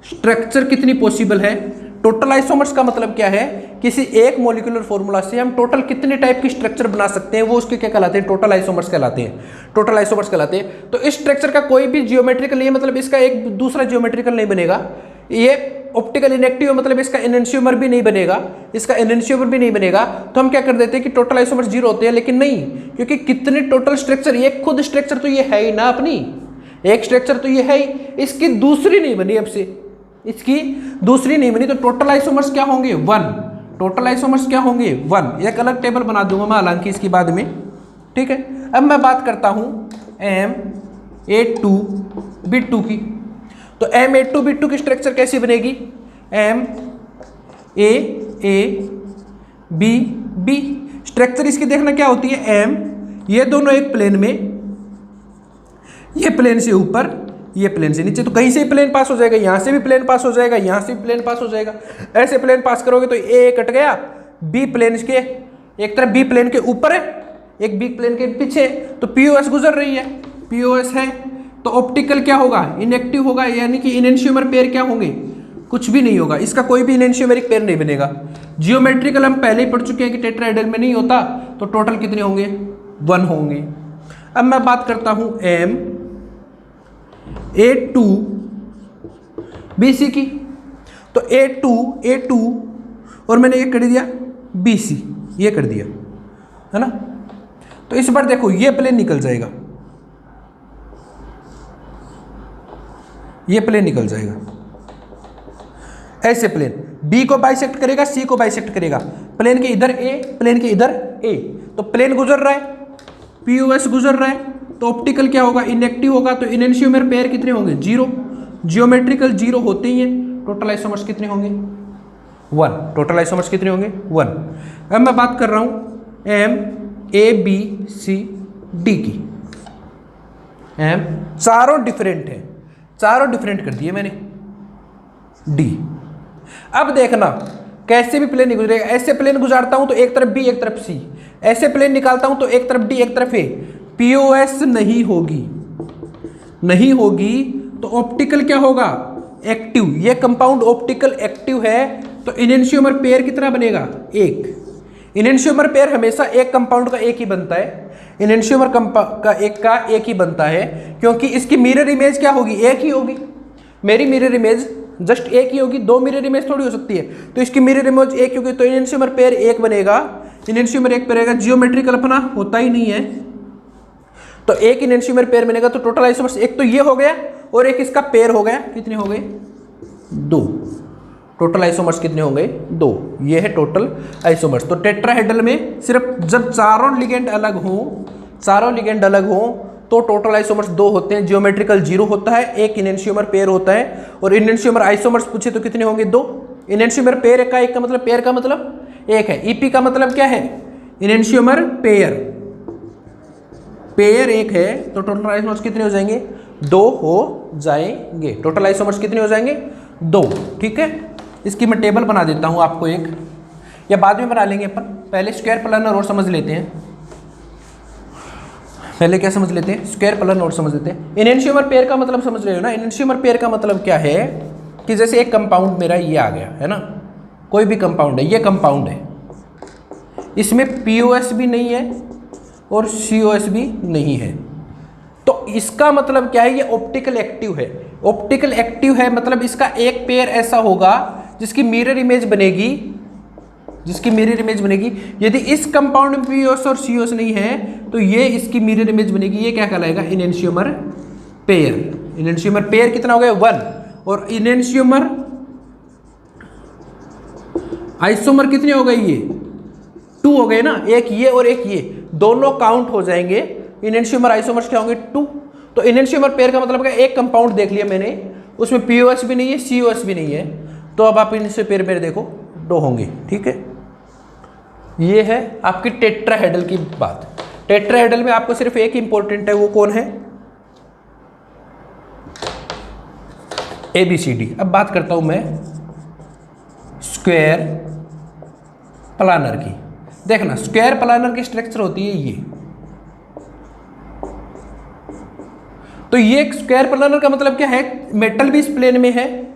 स्ट्रक्चर कितनी पॉसिबल है। टोटल आइसोमर्स का मतलब क्या है, किसी एक मॉलिक्यूलर फॉर्मूला से हम टोटल कितने टाइप की स्ट्रक्चर बना सकते हैं, वो उसके क्या कहलाते हैं, टोटल आइसोमर्स कहलाते हैं। टोटल आइसोमर्स कहलाते हैं। तो इस स्ट्रक्चर का कोई भी जियोमेट्रिकल नहीं है, मतलब इसका एक दूसरा जियोमेट्रिकल नहीं बनेगा। ये ऑप्टिकल इनएक्टिव मतलब इसका एनेंशियोमर भी नहीं बनेगा, इसका एनेंशियोमर भी नहीं बनेगा। तो हम क्या कर देते हैं कि टोटल आइसोमर्स 0 होते हैं, लेकिन नहीं, क्योंकि कितने टोटल स्ट्रक्चर, एक खुद स्ट्रक्चर तो ये है ही ना अपनी, एक स्ट्रक्चर तो ये है ही, इसकी दूसरी नहीं बनी, अब से इसकी दूसरी नहीं बनी, तो टोटल आइसोमर्स क्या होंगे, 1। टोटल आइसोमर्स क्या होंगे, 1। एक अलग टेबल बना दूंगा मैं हालांकि इसकी बाद में। ठीक है, अब मैं बात करता हूं MA2B2 की। तो MA2B2 की स्ट्रक्चर कैसी बनेगी, MAABB। स्ट्रक्चर इसकी देखना क्या होती है, M, ये दोनों एक प्लेन में, ये प्लेन से ऊपर, ये प्लेन से नीचे, तो कहीं से ही प्लेन पास हो जाएगा, यहां से भी प्लेन पास हो जाएगा, यहां से भी प्लेन पास हो जाएगा। ऐसे प्लेन पास करोगे तो A कट गया, B प्लेन के एक तरफ, B प्लेन के ऊपर है, एक B प्लेन के पीछे, तो POS गुजर रही है, POS है, तो ऑप्टिकल क्या होगा, इनएक्टिव होगा, यानी कि इनएंशियोमर पेयर क्या होंगे, कुछ भी नहीं होगा, इसका कोई भी इनएंशियोमेरिक पेयर नहीं बनेगा। जियोमेट्रिकल हम पहले ही पढ़ चुके हैं कि टेट्राहेड्रल में नहीं होता, तो टोटल कितने होंगे, 1 होंगे। अब मैं बात करता हूं MA2BC की। तो A2 और मैंने ये कर दिया BC, ये कर दिया है ना। तो इस बार देखो ये प्लेन निकल जाएगा, ये प्लेन निकल जाएगा, ऐसे प्लेन B को बाइसेक्ट करेगा, C को बाइसेक्ट करेगा, प्लेन के इधर A, प्लेन के इधर A, तो प्लेन गुजर रहा है, POS गुजर रहा है, तो ऑप्टिकल क्या होगा, इनएक्टिव होगा, तो इनएंशियोमर पेयर कितने होंगे, 0। जियोमेट्रिकल 0 होते ही हैं। टोटल आइसोमर्स कितने होंगे, 1। टोटल आइसोमर्स कितने होंगे, 1। अब मैं बात कर रहा हूं MABCD की। चारों डिफरेंट है, चारों डिफरेंट कर दिए मैंने, D। अब देखना कैसे भी प्लेन नहीं गुजरेगा, ऐसे प्लेन गुजारता हूं तो एक तरफ B एक तरफ C, ऐसे प्लेन निकालता हूं तो एक तरफ D एक तरफ A, POS नहीं होगी, तो ऑप्टिकल क्या होगा, एक्टिव। ये कंपाउंड ऑप्टिकल एक्टिव है, तो इनएंशियोमर पेयर कितना बनेगा, 1। इनएंशियोमर पेयर हमेशा एक कंपाउंड का एक ही बनता है, इनएंशियोमर का एक ही बनता है, क्योंकि इसकी मिरर इमेज क्या होगी, एक ही होगी। मेरी मिरर इमेज जस्ट एक ही होगी, 2 मिरर इमेज थोड़ी हो सकती है, तो इसकी मिरर इमेज एक होगी, तो इनएंशियोमर पेयर 1 बनेगा। इनएंशियोमर 1 बनेगा, जियोमेट्रिकल अपना होता ही नहीं है, तो एक इनएंशियोमर पेयर बनेगा। तो टोटल आइसोमर्स एक तो ये हो गया, और एक इसका पेयर हो गया, कितने हो गए, 2। टोटल आइसोमर्स कितने होंगे, 2। ये है टोटल आइसोमर्स। तो टेट्राहेड्रल में सिर्फ जब चारों लिगेंड अलग हों, तो टोटल आइसोमर्स 2 होते हैं। जियोमेट्रिकल 0 होता है, एक इनएंशियोमर पेयर होता है, और इनएंशियोमर आइसोमर्स पूछे तो कितने होंगे, 2। इनएंशियोमर पेयर का एक का मतलब, पेयर का मतलब 1 है। ईपी का मतलब क्या है, इनएंशियोमर पेयर 1 है, तो टोटल आइसोमर्स कितने हो जाएंगे, 2 हो जाएंगे। टोटल आइसोमर्स कितने हो जाएंगे, 2। ठीक है, इसकी मैं टेबल बना देता हूं आपको एक, या बाद में बना लेंगे अपन, पहले स्क्वायर प्लानर और समझ लेते हैं। पहले क्या समझ लेते हैं, स्क्वायर प्लानर और समझ लेते हैं। इनएंशियोमर पेयर का मतलब समझ रहे हो ना, इनएंशियोमर पेयर का मतलब क्या है, कि जैसे एक कंपाउंड मेरा ये आ गया है ना, कोई भी कंपाउंड है, ये कंपाउंड है, इसमें POS भी नहीं है और COS भी नहीं है, तो इसका मतलब क्या है, ये ऑप्टिकल एक्टिव है। ऑप्टिकल एक्टिव है मतलब इसका एक पेयर ऐसा होगा जिसकी मिरर इमेज बनेगी, यदि इस कंपाउंड में POS और COS नहीं है तो ये इसकी मिरर इमेज बनेगी। ये क्या कहलाएगा, इनेंशियोमर पेयर। इनेंशियोमर पेयर कितना हो गया, 1, और इनेंशियोमर आइसोमर कितने हो गए, ये 2 हो गए ना, एक ये और एक ये, दोनों काउंट हो जाएंगे। इनेंशियोमर आइसोमर्स क्या होंगे, 2। तो इनेंशियोमर पेयर का मतलब क्या, एक कंपाउंड देख लिया मैंने, उसमें POS भी नहीं है, COS भी नहीं है, तो अब आप इनसे पेयर मेरे देखो 2 होंगे, ठीक है। ये है आपकी टेट्राहेड्रल की बात। टेट्राहेड्रल में आपको सिर्फ एक इंपॉर्टेंट है, वो कौन है, ABCD। अब बात करता हूं मैं स्क्वायर प्लानर की। देखना, स्क्वायर प्लानर की स्ट्रक्चर होती है ये, तो ये स्क्वायर प्लानर का मतलब क्या है, मेटल भी इस प्लेन में है,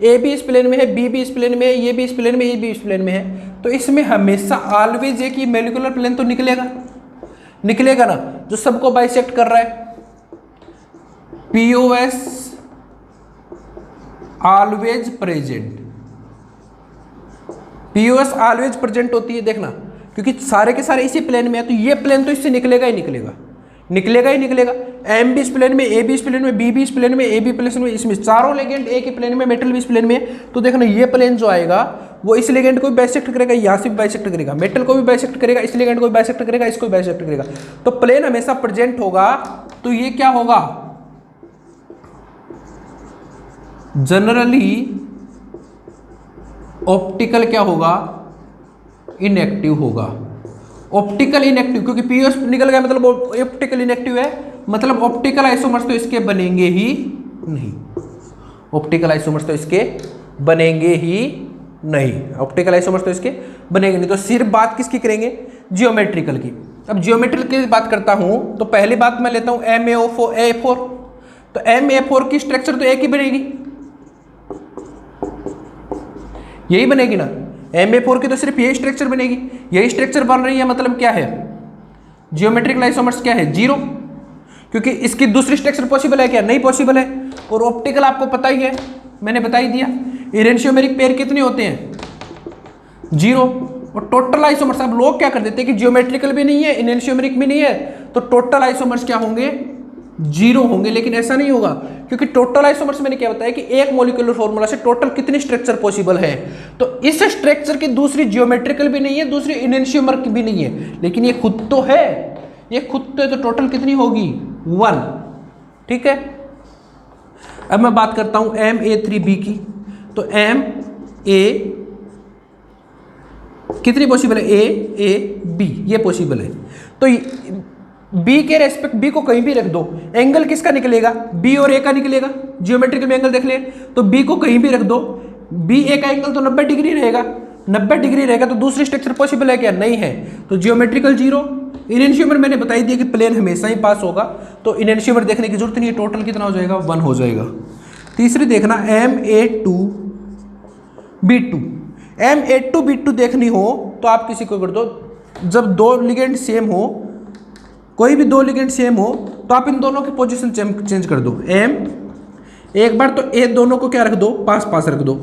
A भी इस प्लेन में है, B भी इस प्लेन में है, ये भी इस प्लेन में, ये भी इस प्लेन में है, तो इसमें हमेशा ऑलवेज एक ही मोलिकुलर प्लेन तो निकलेगा ना, जो सबको बाइसेक्ट कर रहा है। POS always present, POS always present होती है, देखना, क्योंकि सारे के सारे इसी प्लेन में है, तो ये प्लेन तो इससे निकलेगा ही निकलेगा। M भी इस प्लेन में, A भी इस प्लेन में, B भी इस प्लेन में, A भी प्लेन में, इसमें चारों लेगेंड एक ही प्लेन में, मेटल भी इस प्लेन में, तो देखना ये प्लेन जो आएगा वो इस लेगेंड को भी बाइसेक्ट करेगा, यहाँ से भी बाइसेक्ट करेगा, मेटल को भी बाइसेक्ट करेगा, इस लेगेंड को भी बाइसेक्ट करेगा, इसको भी बाइसेक्ट करेगा, तो प्लेन हमेशा प्रेजेंट होगा। तो ये क्या होगा, जनरली ऑप्टिकल क्या होगा, इनएक्टिव होगा। ऑप्टिकल इनएक्टिव, क्योंकि POS निकल गया मतलब ऑप्टिकल इनएक्टिव है, मतलब ऑप्टिकल आइसोमर्स तो इसके बनेंगे ही नहीं, ऑप्टिकल आइसोमर्स तो इसके बनेंगे ही नहीं, ऑप्टिकल आइसोमर्स तो इसके बनेंगे नहीं। तो सिर्फ बात किसकी करेंगे, जियोमेट्रिकल की। अब जियोमेट्रिकल की बात करता हूं तो पहली बात मैं लेता हूं MaO4, तो MaO4 की स्ट्रक्चर तो एक ही बनेगी, यही बनेगी ना, MaO4 की तो सिर्फ यही स्ट्रक्चर बनेगी, यही स्ट्रक्चर बन रही है, मतलब क्या है, जियोमेट्रिकल आइसोमर्स क्या है, 0, क्योंकि इसकी दूसरी स्ट्रक्चर पॉसिबल है क्या, नहीं पॉसिबल है। और ऑप्टिकल आपको पता ही है, मैंने बता ही दिया, इरेंशियोमेरिक पेयर कितने होते हैं, 0। और टोटल आइसोमर्स, अब लोग क्या कर देते हैं कि जियोमेट्रिकल भी नहीं है, इरेंशियोमेरिक भी नहीं है, तो टोटल आइसोमर्स क्या होंगे, 0 होंगे, लेकिन ऐसा नहीं होगा, क्योंकि टोटल आइसोमर्स मैंने क्या बताया कि एक मॉलिक्यूलर फॉर्मूला से टोटल कितनी स्ट्रक्चर पॉसिबल है, तो इस स्ट्रक्चर की दूसरी जियोमेट्रिकल भी नहीं है, दूसरी इनेंशियोमर की भी नहीं है, लेकिन ये खुद तो है, तो टोटल कितनी होगी, 1, ठीक है। अब मैं बात करता हूं MA3B की, तो MA कितनी पॉसिबल है, A B, ये पॉसिबल है। तो B के रेस्पेक्ट, B को कहीं भी रख दो, एंगल किसका निकलेगा, B और A का निकलेगा, जियोमेट्रिकल में एंगल देख ले, तो B को कहीं भी रख दो, B A का एंगल तो 90 डिग्री रहेगा, 90 डिग्री रहेगा, तो दूसरी स्ट्रक्चर पॉसिबल है क्या, नहीं है, तो जियोमेट्रिकल 0। इनेंशियोमर मैंने बता ही दिया कि प्लेन हमेशा ही पास होगा, तो इनेंशियोमर देखने की जरूरत नहीं है, टोटल कितना हो जाएगा, 1 हो जाएगा। तीसरी देखना MA2B2 देखनी हो तो आप किसी को कर दो, जब 2 लिगेंड सेम हो, कोई भी 2 लिगेंड सेम हो, तो आप इन दोनों की पोजीशन चेंज कर दो, एक बार तो A दोनों को क्या रख दो, पास रख दो,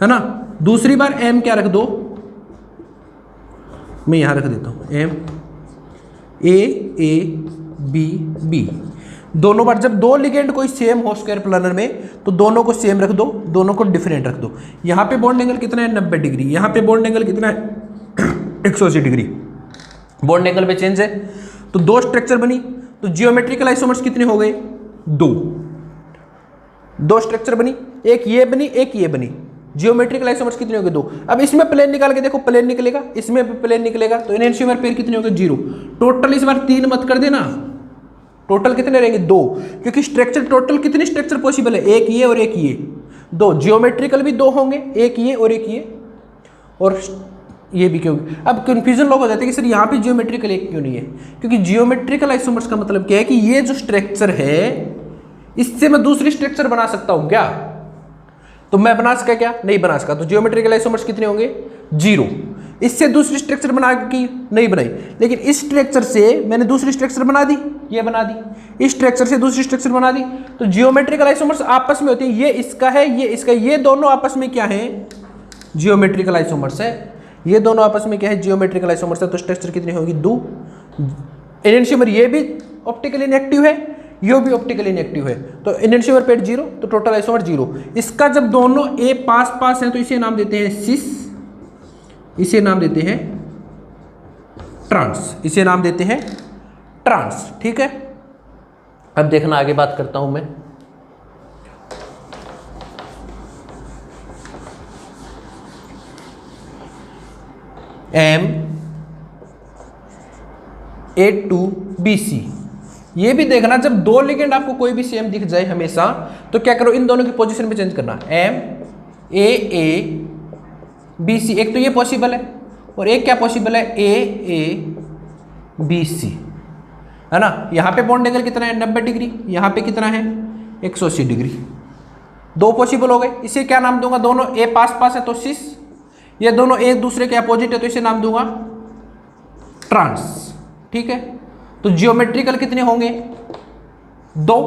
है ना, दूसरी बार M क्या रख दो, मैं यहां रख देता हूं MAABB, दोनों बार जब 2 लिगेंड कोई सेम हो स्क्वायर प्लानर में, तो दोनों को सेम रख दो, दोनों को डिफरेंट रख दो। यहां पे बॉन्ड एंगल कितना है, 90 डिग्री, यहां पे बॉन्ड एंगल कितना है, 180 डिग्री, बॉन्ड एंगल पे चेंज है, तो 2 स्ट्रक्चर बनी, तो जियोमेट्रिकल आइसोमर्स कितने हो गए, 2 स्ट्रक्चर बनी, एक ये बनी, एक ये बनी, जियोमेट्रिकल आइसोमर्स कितने हो गए, 2। अब इसमें प्लेन निकाल के देखो, प्लेन निकलेगा, इसमें भी प्लेन निकलेगा, तो इनेंशियोमर पेयर कितने हो गए, 0। टोटल इस बार 3 मत कर देना, टोटल कितने रहेंगे, 2, क्योंकि स्ट्रक्चर टोटल कितनी स्ट्रक्चर पॉसिबल है, एक ये और एक ये, 2, जियोमेट्रिकल भी 2 होंगे, एक ये और एक ये, और ये भी क्यों। अब कंफ्यूजन लोग हो जाते हैं कि सर यहाँ पे जियोमेट्रिकल एक क्यों नहीं है, क्योंकि जियोमेट्रिकल आइसोमर्स का मतलब क्या है कि ये जो स्ट्रक्चर है, इससे मैं दूसरी स्ट्रक्चर बना सकता हूँ क्या, तो मैं बना सका क्या? नहीं बना सका। तो जियोमेट्रिकल आइसोमर्स कितने होंगे? 0। इससे दूसरी स्ट्रक्चर बना की नहीं बनाई, लेकिन इस स्ट्रक्चर से मैंने दूसरी स्ट्रक्चर बना दी, ये बना दी। इस स्ट्रक्चर से दूसरी स्ट्रक्चर बना दी। तो जियोमेट्रिकल आइसोमर्स आपस में होते हैं, ये इसका है, ये इसका, ये दोनों आपस में क्या है? जियोमेट्रिकल आइसोमर्स है। ये दोनों आपस में क्या है? जियोमेट्रिकल आइसोमर्स है। तो स्ट्रक्चर कितनी होगी? 2। एनेंशियोमर ये भी ऑप्टिकली इनएक्टिव है, ये भी ऑप्टिकली इनएक्टिव है। तो एनेंशियोमर पेयर 0, तो टोटल आइसोमर 0। इसका जब दोनों ए पास पास हैं तो इसे नाम देते हैं सिस, इसे नाम देते हैं ट्रांस, इसे नाम देते हैं ट्रांस। ठीक है, अब देखना आगे बात करता हूं मैं। MA2BC, ये भी देखना, जब दो लिगेंड आपको कोई भी सेम दिख जाए हमेशा, तो क्या करो, इन दोनों की पोजीशन पे चेंज करना। MAABC, एक तो ये पॉसिबल है और एक क्या पॉसिबल है? AABC, है ना। यहाँ पे बॉन्ड एंगल कितना है? 90 डिग्री। यहाँ पे कितना है? 180 डिग्री। दो पॉसिबल हो गए। इसे क्या नाम दूंगा? दोनों ए पास पास है तो सिस, ये दोनों एक दूसरे के अपोजिट है तो इसे नाम दूंगा ट्रांस। ठीक है, तो जियोमेट्रिकल कितने होंगे? 2,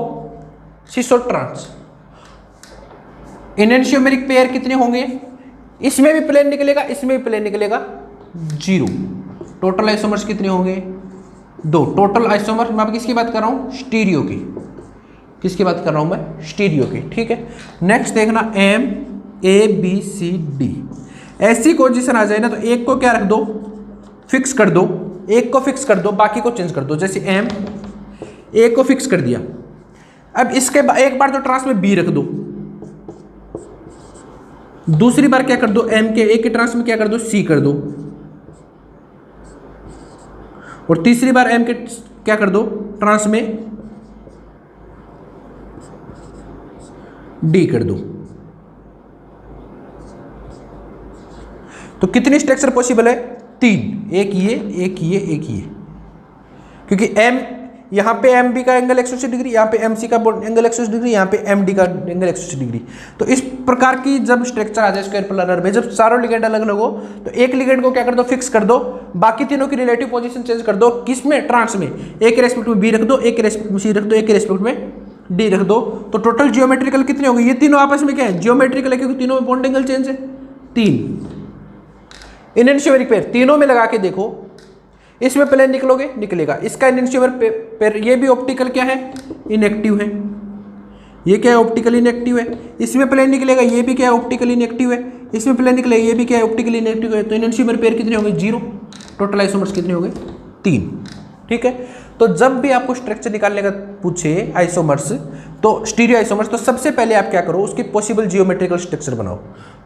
सिस और ट्रांस। एनेंशियोमेरिक पेयर कितने होंगे? इसमें भी प्लेन निकलेगा, इसमें भी प्लेन निकलेगा, 0। टोटल आइसोमर्स कितने होंगे? 2। टोटल आइसोमर मैं अब किसकी बात कर रहा हूं? स्टीरियो की। किसकी बात कर रहा हूं मैं? स्टीरियो की। ठीक है, नेक्स्ट देखना MABCD। ऐसी पोजीशन आ जाए ना तो एक को क्या रख दो? फिक्स कर दो, एक को फिक्स कर दो, बाकी को चेंज कर दो। जैसे एक को फिक्स कर दिया, अब इसके एक बार तो ट्रांस में B रख दो, दूसरी बार क्या कर दो? M के A के ट्रांस में क्या कर दो? C कर दो, और तीसरी बार M के क्या कर दो? ट्रांस में D कर दो। तो कितनी स्ट्रक्चर पॉसिबल है? 3। एक ये, एक ये, एक ये, क्योंकि M यहाँ पे MB का एंगल 180 डिग्री, यहाँ पे MC का एंगल 180 डिग्री, यहाँ पे MD का एंगल 180 डिग्री। तो इस प्रकार की जब स्ट्रक्चर आ जाए स्क्वायर प्लानर में, जब चारों लिगेंड अलग अलग हो, तो एक लिगेंड को क्या कर दो? फिक्स कर दो, बाकी तीनों की रिलेटिव पोजीशन चेंज कर दो। किसमें? ट्रांस में। एक के रेस्पेक्ट में B रख दो, एक के रेस्पेक्ट में C रख दो, एक के रेस्पेक्ट में D रख दो। तो टोटल जियोमेट्रिकल कितने होंगे? ये तीनों आपस में क्या है? जियोमेट्रिकल है, क्योंकि तीनों में बॉन्ड एंगल चेंज है, 3। एनेंशियोमेरिक पेयर तीनों में लगा के देखो, इसमें प्लेन निकलोगे, निकलेगा। इसका एनेंशियोमर पेयर ये भी ऑप्टिकल क्या है? इनएक्टिव है। ये क्या है? ऑप्टिकल इनएक्टिव है। इसमें प्लेन निकलेगा, ये भी क्या है? ऑप्टिकल इनएक्टिव है। इसमें प्लेन निकलेगा, ये भी क्या है? ऑप्टिकल इनएक्टिव है। तो एनेंशियोमर पेयर कितने होंगे? 0। टोटल आइसोमर्स कितने होंगे? 3। ठीक है, तो जब भी आपको स्ट्रक्चर निकालने का पूछे आइसोमर्स, तो स्टीरियो आइसोमर्स, तो सबसे पहले आप क्या करो? उसकी पॉसिबल जियोमेट्रिकल स्ट्रक्चर बनाओ।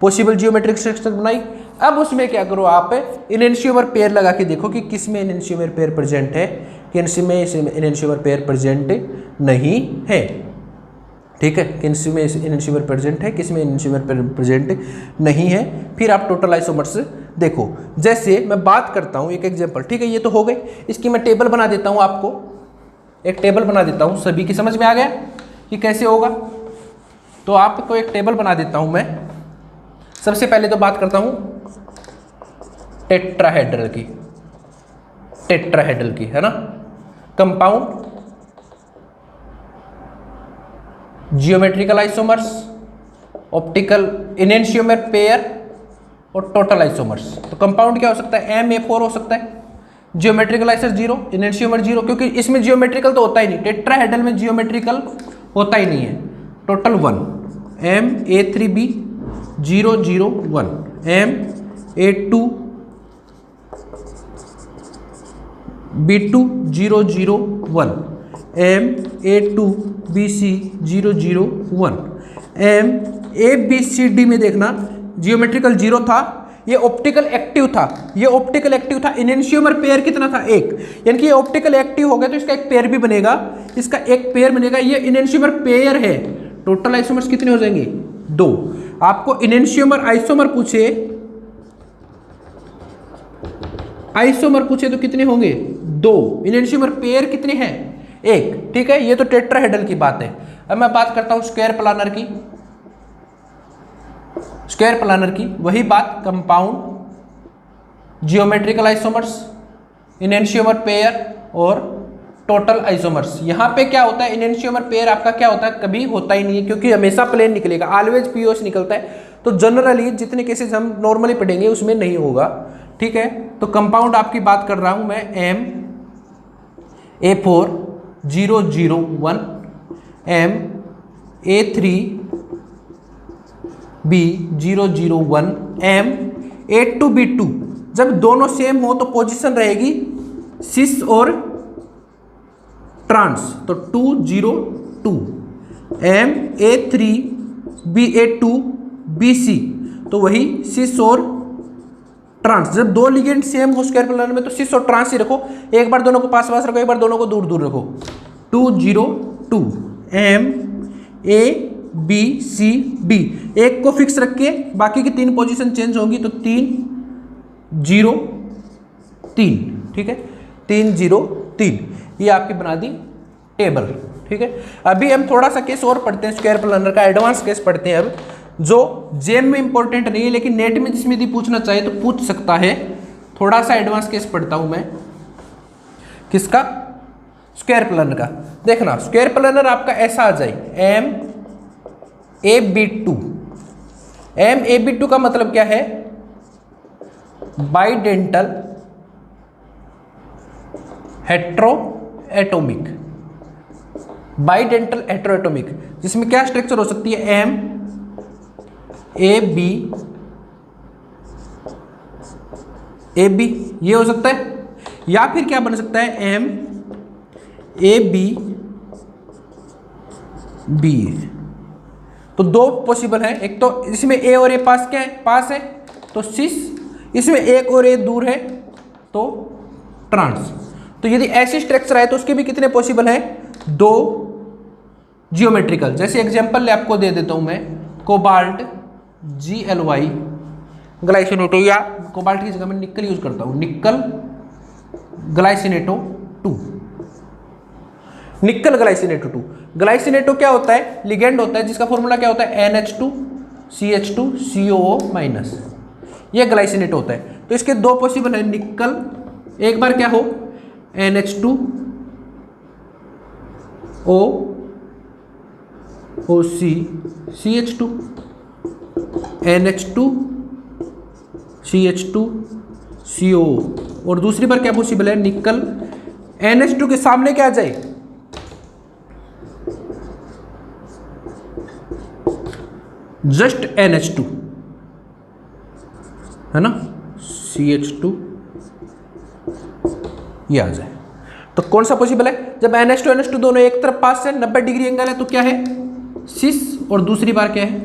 पॉसिबल जियोमेट्रिक स्ट्रक्चर बनाई, अब उसमें क्या करो? आप एनेंशियोमर पेयर लगा के देखो कि किसमें एनेंशियोमर पेयर प्रेजेंट है, किसमें एनेंशियोमर पेयर प्रेजेंट नहीं है। ठीक है, किसमें एनेंशियोमर प्रेजेंट है, किसमें एनेंशियोमर प्रेजेंट नहीं है। फिर आप टोटल आइसोमर्स देखो। जैसे मैं बात करता हूँ एक एग्जांपल। ठीक है, ये तो हो गई। इसकी मैं टेबल बना देता हूँ, आपको एक टेबल बना देता हूँ। सभी की समझ में आ गया कि कैसे होगा? तो आपको एक टेबल बना देता हूँ मैं। सबसे पहले तो बात करता हूँ टेट्राहेड्रल की, टेट्राहेड्रल की, है ना। Compound, geometrical isomers, optical enantiomer pair और टोटल आइसोमर्स। तो कंपाउंड क्या हो सकता है? MA4 हो सकता है। जियोमेट्रिकल आइसोमर 0, एनेंशियोमर 0, क्योंकि इसमें जियोमेट्रिकल तो होता ही नहीं, टेट्राहेड्रल में जियोमेट्रिकल होता ही नहीं है। Total 1, MA3B 0 0 1, MA2 B2 0 0 1, MA2BC 0 0 1, MABCD में देखना जियोमेट्रिकल 0 था, ये ऑप्टिकल एक्टिव था, ये ऑप्टिकल एक्टिव था। एनेंशियोमर पेयर कितना था? 1, यानी कि ये ऑप्टिकल एक्टिव हो गया तो इसका एक पेयर भी बनेगा, इसका एक पेयर बनेगा। ये एनेंशियोमर पेयर है। टोटल आइसोमर्स कितने हो जाएंगे? 2। आपको एनेंशियोमर आइसोमर पूछे, आइसोमर पूछे तो कितने होंगे? 2। एनेंशियोमर पेयर कितने हैं? 1। ठीक है, ये तो टेट्राहेड्रल की बात है। अब मैं बात करता हूं स्क्वायर प्लानर की। स्क्वायर प्लानर की वही बात, कंपाउंड, जियोमेट्रिकल आइसोमर्स, इनैंशियोमर पेयर और टोटल आइसोमर्स। यहाँ पे क्या होता है, इनैंशियोमर पेयर आपका क्या होता है, कभी होता ही नहीं है, क्योंकि हमेशा प्लेन निकलेगा, ऑलवेज पीओएस निकलता है। तो जनरली जितने केसेस हम नॉर्मली पढ़ेंगे उसमें नहीं होगा, ठीक है। तो कंपाउंड आपकी बात कर रहा हूं मैं, MA4001, MA3B001, M82B2। जब दोनों सेम हो तो पोजीशन रहेगी सिस और ट्रांस, तो 202, MA3BA2BC, तो वही सिस और ट्रांस। जब दो लिगेंड सेम हो स्क्वायर प्लानर में तो सिस और ट्रांस ही रखो, एक बार दोनों को पास पास रखो, एक बार दोनों को दूर दूर रखो। 202, MABCD, एक को फिक्स रख के बाकी की 3 पोजीशन चेंज होंगी, तो 303, ठीक है, 303, ये आपकी बना दी टेबल, ठीक है। अभी हम थोड़ा सा केस और पढ़ते हैं स्क्वायर प्लानर का, एडवांस केस पढ़ते हैं अब, जो जेम में इंपॉर्टेंट नहीं है लेकिन नेट में जिसमें यदि पूछना चाहे तो पूछ सकता है। थोड़ा सा एडवांस केस पढ़ता हूं मैं, किसका, स्क्वायर प्लानर का। देखना स्क्वायर प्लानर आपका ऐसा आ जाए, MAB2। MAB2 का मतलब क्या है, बाइडेंटल हेट्रोएटोमिक, बाइडेंटल हेट्रोएटोमिक, जिसमें क्या स्ट्रक्चर हो सकती है, AB ये हो सकता है, या फिर क्या बन सकता है, MABB। तो दो पॉसिबल है, एक तो इसमें A और A पास क्या है, पास है, तो सिस, इसमें एक और A दूर है तो ट्रांस। तो यदि ऐसी स्ट्रक्चर है तो उसके भी कितने पॉसिबल है, 2 जियोमेट्रिकल। जैसे एग्जांपल आपको दे देता हूं मैं, कोबाल्ट GLY ग्लाइसिनेटो, या कोबाल्ट की जगह मैं निकल यूज करता हूं, निकल ग्लाइसिनेटो 2, निकल ग्लाइसिनेटो 2। ग्लाइसिनेटो क्या होता है, लिगेंड होता है जिसका फॉर्मूला क्या होता है, NH2CH2COO-, यह ग्लाइसिनेटो होता है। तो इसके 2 पॉसिबल है, निकल, एक बार क्या हो, NH2OC CH2, NH2CH2CO, और दूसरी बार क्या पॉसिबल है, निकल, NH2 के सामने क्या आ जाए, जस्ट NH2, है ना, CH2 ये आ जाए। तो कौन सा पॉसिबल है, जब NH2 दोनों एक तरफ पास है, 90 डिग्री एंगल है, तो क्या है, सिस, और दूसरी बार क्या है,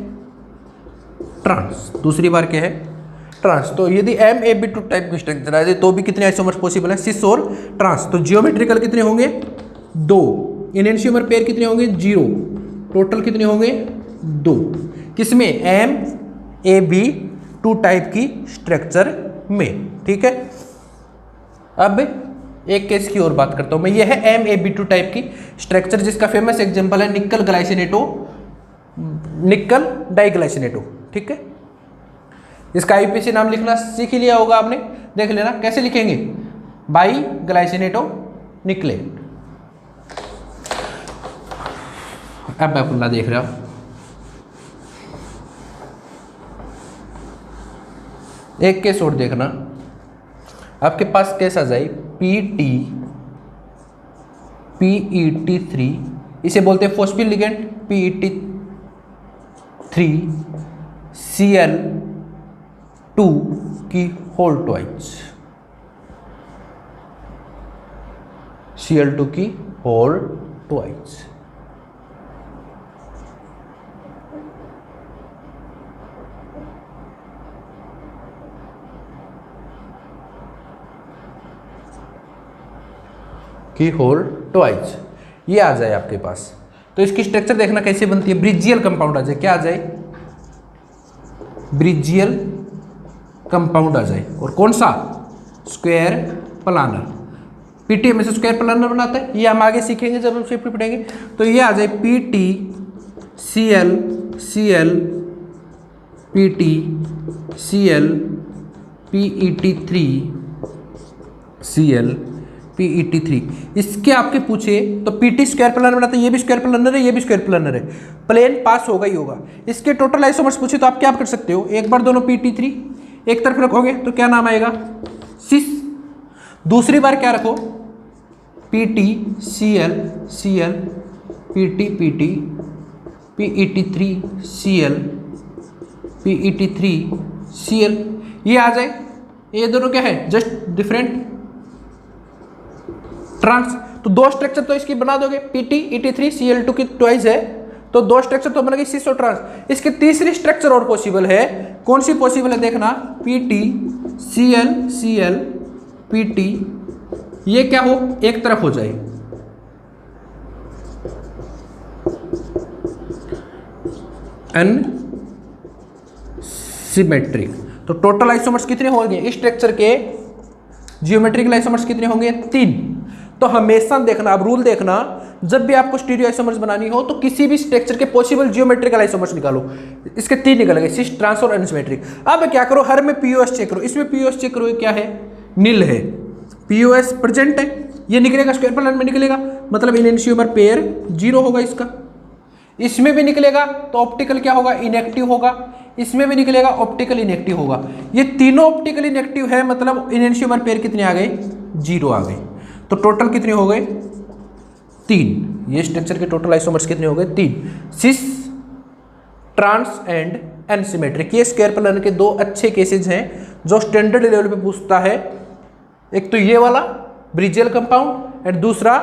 ट्रांस, दूसरी बार क्या है, ट्रांस। तो यदि MAB2 टाइप की स्ट्रक्चर है तो भी कितने आइसोमर्स पॉसिबल है, सिस और ट्रांस। तो जियोमेट्रिकल कितने होंगे, 2, इनैंशियोमर पेयर कितने होंगे, 0, टोटल कितने होंगे, 2, किसमें, MAB2 टाइप की स्ट्रक्चर में, ठीक है। अब एक केस की और बात करता हूं मैं, यह है MAB2 टाइप की स्ट्रक्चर, जिसका फेमस एग्जांपल है निकल ग्लाइसिनेटो, निकल डाइग्लाइसिनेटो, ठीक है। इसका IUPAC नाम लिखना सीख ही लिया होगा आपने, देख लेना कैसे लिखेंगे, बाई ग्लाइसिनेटो निकलेट। अब मैं अपना देख रहा हूं, एक केस और देखना, आपके पास केस आ जाए PET3, इसे बोलते हैं फॉस्फेट लिगेंड, PET3Cl2 की होल ट्वाइस, Cl2 की होल ट्वाइस। की होल ट्वाइस, ये आ जाए आपके पास। तो इसकी स्ट्रक्चर देखना कैसे बनती है, ब्रिजियल कंपाउंड आ जाए, क्या आ जाए, ब्रिजियल कंपाउंड आ जाए। और कौन सा, स्क्वायर प्लानर, पीटी में से स्क्वायर प्लानर बनाता है, ये हम आगे सीखेंगे जब हम शिफ्ट पढ़ेंगे। तो ये आ जाए PTCl PTCl PET3 Cl PET3 इसके आपके पूछे तो PT स्क्वायर प्लानर बनाते हैं, ये भी स्क्वायर प्लानर है, ये भी स्क्वायर प्लानर है, प्लेन पास होगा ही होगा। इसके टोटल आइसोमर्स पूछे तो आप क्या कर सकते हो, एक बार दोनों PT3 एक तरफ रखोगे तो क्या नाम आएगा, सिस। दूसरी बार क्या रखो, PTCl Cl PT PET3 Cl PET3 Cl, ये आ जाए। ये दोनों क्या है, जस्ट डिफरेंट ट्रांस। तो दो स्ट्रक्चर तो इसकी बना दोगे, PT ET3 Cl2 की ट्वाइस है तो दो स्ट्रक्चर तो बनेगी सिस और ट्रांस। इसके तीसरी स्ट्रक्चर और पॉसिबल है, कौन सी पॉसिबल है देखना, PTCl Cl PT, ये क्या हो, एक तरफ हो जाए, अनसिमेट्रिक। तो टोटल आइसोमर्स कितने होंगे इस स्ट्रक्चर के, जियोमेट्रिकल आइसोमर्स कितने होंगे, 3। तो हमेशा देखना, अब रूल देखना, जब भी आपको स्टीरियो आइसोमर्स बनानी हो तो किसी भी स्ट्रक्चर के पॉसिबल जियोमेट्रिकल आइसोमर्स निकालो, इसके 3 निकल गए, सिस, ट्रांस और अनसिमेट्रिक। अब क्या करो, हर में POS चेक करो, इसमें POS चेक करो, क्या है, नील है, POS प्रेजेंट है, ये निकलेगा स्क्वायर प्लानर में निकलेगा, मतलब इनएंशियोमर पेयर 0 होगा इसका। इसमें भी निकलेगा तो ऑप्टिकल क्या होगा, इनएक्टिव होगा, इसमें भी निकलेगा ऑप्टिकल इनएक्टिव होगा। ये तीनों ऑप्टिकल इनएक्टिव है, मतलब इनएंशियोमर पेयर कितने आ गए, 0 आ गए। तो टोटल कितने हो गए, 3। ये स्ट्रक्चर के टोटल आइसोमर्स कितने हो गए, 3, सिस, ट्रांस एंड एनसिमेट्रिक। ये स्क्वायर प्लानर के 2 अच्छे केसेज हैं जो स्टैंडर्ड लेवल पे पूछता है, एक तो ये वाला ब्रिजेल कंपाउंड एंड दूसरा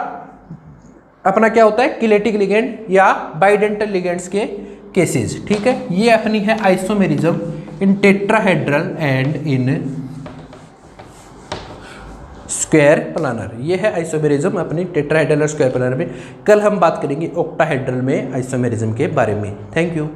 अपना क्या होता है, किलेटिक लिगेंड या बाइडेंटल लिगेंड्स के केसेज। ठीक है, ये अपनी है isomerism in tetrahedral and in square planar. ये है आइसोमेरिज्म अपनी टेट्राहेड्रल और स्क्वायर प्लानर में। कल हम बात करेंगे ऑक्टाहेड्रल में आइसोमेरिज्म के बारे में। Thank you.